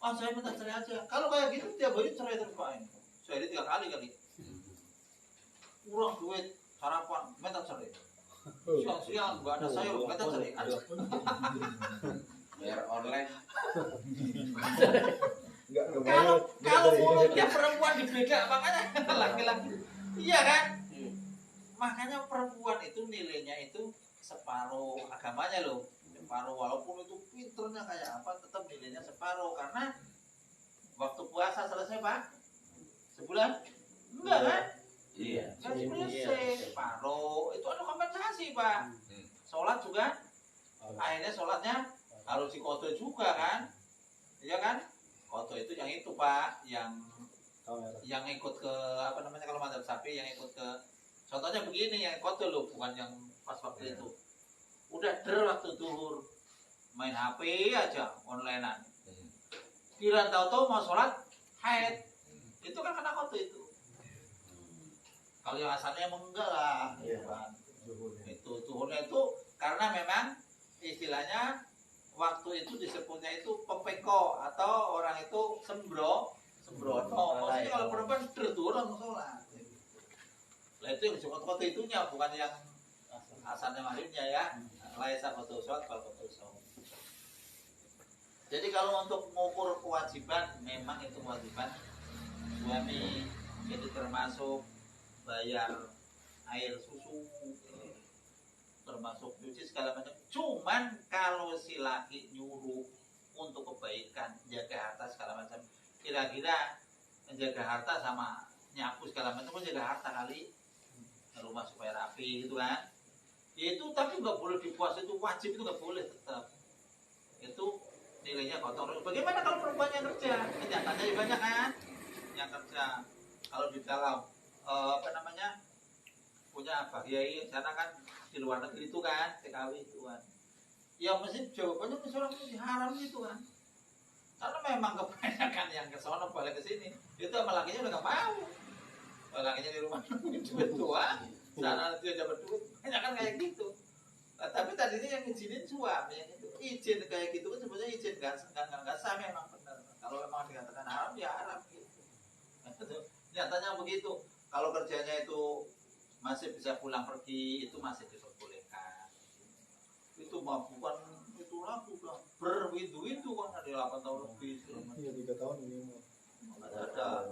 saya minta cerai aja. Kalau kayak gitu tiap hari cerai terus, Pak. Sehari 3 kali. Kurang duit, sarapan, minta cerai. Siang-siang nggak ada sayur, minta cerai. Bayar online. Kalau mulutnya perempuan dibeda, makanya laki-laki. Iya kan? Makanya perempuan itu nilainya itu separuh agamanya loh. Separuh, walaupun itu pinternya kayak apa, tetap nilainya separuh. Karena waktu puasa selesai, Pak, sebulan? Enggak kan? Iya. Kan selesai, separuh. Itu ada kompensasi, Pak. Sholat juga, akhirnya sholatnya harus dikoto juga kan? Iya kan? Koto itu yang itu, Pak, yang ikut ke kalau madzhab Syafi'i yang ikut ke, contohnya begini, yang koto loh, bukan yang pas waktu itu. Udah waktu zuhur main HP aja onlinean. Kira tahu-tahu mau sholat haid. Itu kan kena koto itu. Kalau yang asalnya emang enggak lah, kan. Itu zuhurnya itu karena memang istilahnya waktu itu disebutnya itu pepeko atau orang itu sembrono. Maksudnya kalau perempuan tertur langsung sholat. Nah itu yang disebut koto itunya, bukan yang asalnya maghribnya ya. Laisa koto sholat, kalau koto sholat. Jadi kalau untuk mengukur kewajiban, memang itu kewajiban suami, itu termasuk bayar air susu, termasuk cuci segala macam. Cuman kalau si laki nyuruh untuk kebaikan, jaga harta segala macam, kira-kira menjaga harta sama nyapu segala macam, menjaga harta kali, rumah supaya rapi gitu kan. Itu tapi nggak boleh dipuas, itu wajib, itu nggak boleh tetap. Itu nilainya kotor. Bagaimana kalau perempuan yang kerja? Kenyataannya juga banyak kan yang kerja. Kalau di dalam punya apa? Ya sana kan di luar negeri itu kan TKW itu kan. Ya mesti jawabannya mesti orang mesti haram gitu kan. Karena memang kebanyakan yang ke sono balik ke sini itu sama lakinya udah gak mau. Lakinya di rumah duit doang. Sana dia dapat duit, banyak kan kayak gitu. Nah, tapi tadinya yang izinin suami yang itu izin kayak gitu kan sebenarnya izin nggak sah memang benar. Kalau memang dikatakan haram ya haram gitu. Nyatanya begitu. Kalau kerjanya itu masih bisa pulang pergi itu masih diperbolehkan. Itu mah bukan itu lah sudah berwindu-windu kan ada 8 tahun lebih. Iya 3 tahun ini. Ada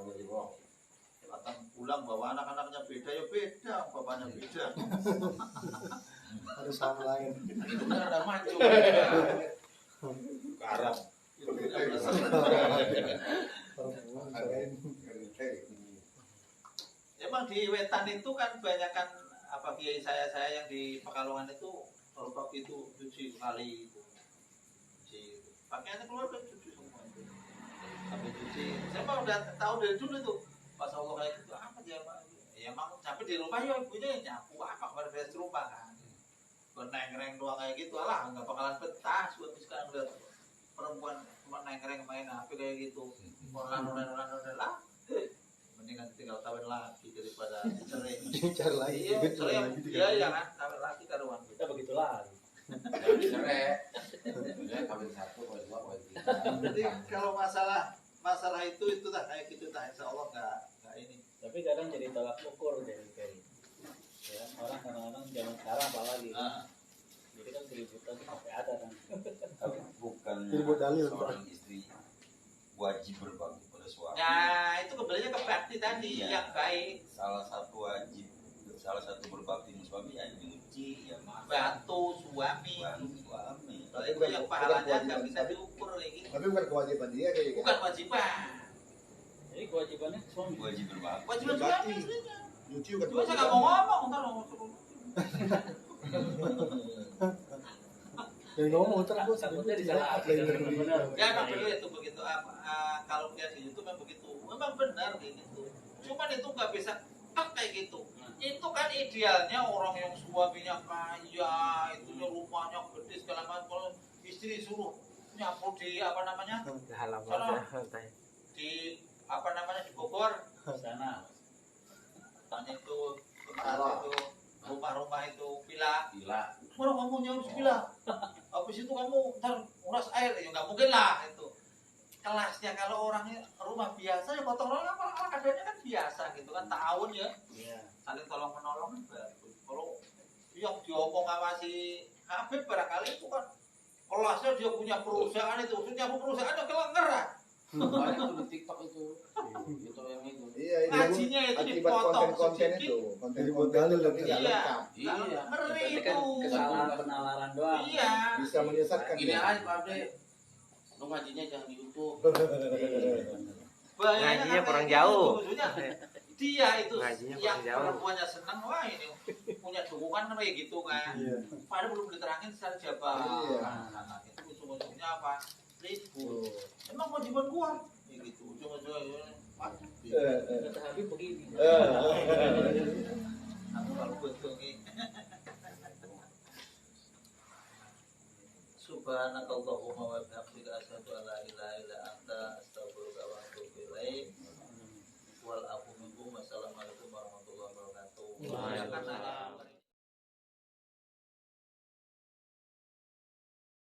datang pulang bawa anak-anaknya beda ya beda, bapaknya beda. Harus hal lain. Itu kan ada maju. Ke Arab. Itu tidak berasa. Orang lain. Emang di Wetan itu kan kebanyakan apa kiai saya yang di Pekalongan itu kalau pagi itu cuci sekali itu. Cuci pakaiannya keluar kan cuci semua itu. Sampai cuci. Saya mah udah tahu dari dulu itu. Pas Allah kayak gitu apa dia Pak? Ya emang sampai di rumah ya ibunya nyapu apa beres rumah kan. Nengkreng doang kayak gitu lah nggak bakalan betah. Suami sekarang udah perempuan cuma nengkreng main HP kayak gitu. Orang lah. Mendingan tinggal kawin lagi daripada cerai. Cari lagi. Iya, cerai iya kan kawin lagi karuan. Kita begitulah. Jadi cerai. Ya kawin 1, kawin 2, kawin 3. Jadi kalau masalah itu dah kayak gitu dah insya Allah nggak ini. Tapi kadang jadi tolak ukur dari kayak ya, orang kadang-kadang zaman sekarang apalagi. Jadi kan keributan sampai ada kan. Tapi bukan Jadi buat dalil, seorang istri wajib berbakti pada suami. Nah itu kembalinya ke bakti tadi Iya. yang baik. Salah satu berbakti sama suami ya nyuci, ya masak, Bantu suami. bantu suami. Kalau itu yang pahalanya nggak bisa diukur kayak gitu. Tapi bukan kewajiban dia kayak gitu. Bukan wajiban. Jadi kewajibannya suami. Wajib berbakti. Wajiban suami istrinya. Nyuci bukan Cuma saya nggak mau ngomong, ntar ngomong. Yang ngomong ntar gue Takutnya disalahin benar-benar. Ya emang begitu itu begitu kalau dia di YouTube memang begitu, memang benar kayak gitu. Cuman itu nggak bisa kayak gitu. Itu kan idealnya orang yang suaminya kaya, itu rumahnya gede segala macam. Kalau istri suruh nyapu di apa namanya di apa namanya di Bogor, Sana. tanya itu kemarin itu rumah-rumah itu villa. Gila. Mana kamu nyawa villa? Habis itu kamu ntar nguras air ya nggak mungkin lah itu. Kelasnya kalau orangnya rumah biasa ya gotong royong apa keadaannya kan biasa gitu kan tahun ya. Iya. Saling tolong menolong kan bagus. Kalau yang diomong sama si Habib barangkali itu kan kelasnya dia punya perusahaan itu, punya perusahaan kelenger lah. Banyak tuh di TikTok itu. Itu yang itu. Iya, ini Ngajinya itu akibat dipotong konten-konten sedikit. itu. Konten-konten dalil tapi nggak Iya. lengkap. Iya. Ngeri Berarti kan itu. kesalahan penalaran doang. Iya. Bisa menyesatkan. Gini aja Pak Abde. Lu ngajinya jangan di YouTube. Bahayanya Ngajinya kan kurang kayak jauh. gitu, maksudnya dia itu Ngajinya yang kurang jauh. perempuannya senang wah ini punya dukungan kan kayak gitu kan. Iya. Padahal belum diterangin secara jabar. Iya. Nah, itu ujung-ujungnya apa? Ribut. Emang kewajiban gua? Ya gitu. Ujung-ujungnya Kata Habib begini. aku kalau betul nih. Subhanakallahumma wa bihamdika asyhadu an la ilaha illa anta astaghfiruka wa atubu ilaik. Wal afu minkum. Wassalamualaikum warahmatullahi wabarakatuh. Waalaikumsalam. Ya, kan,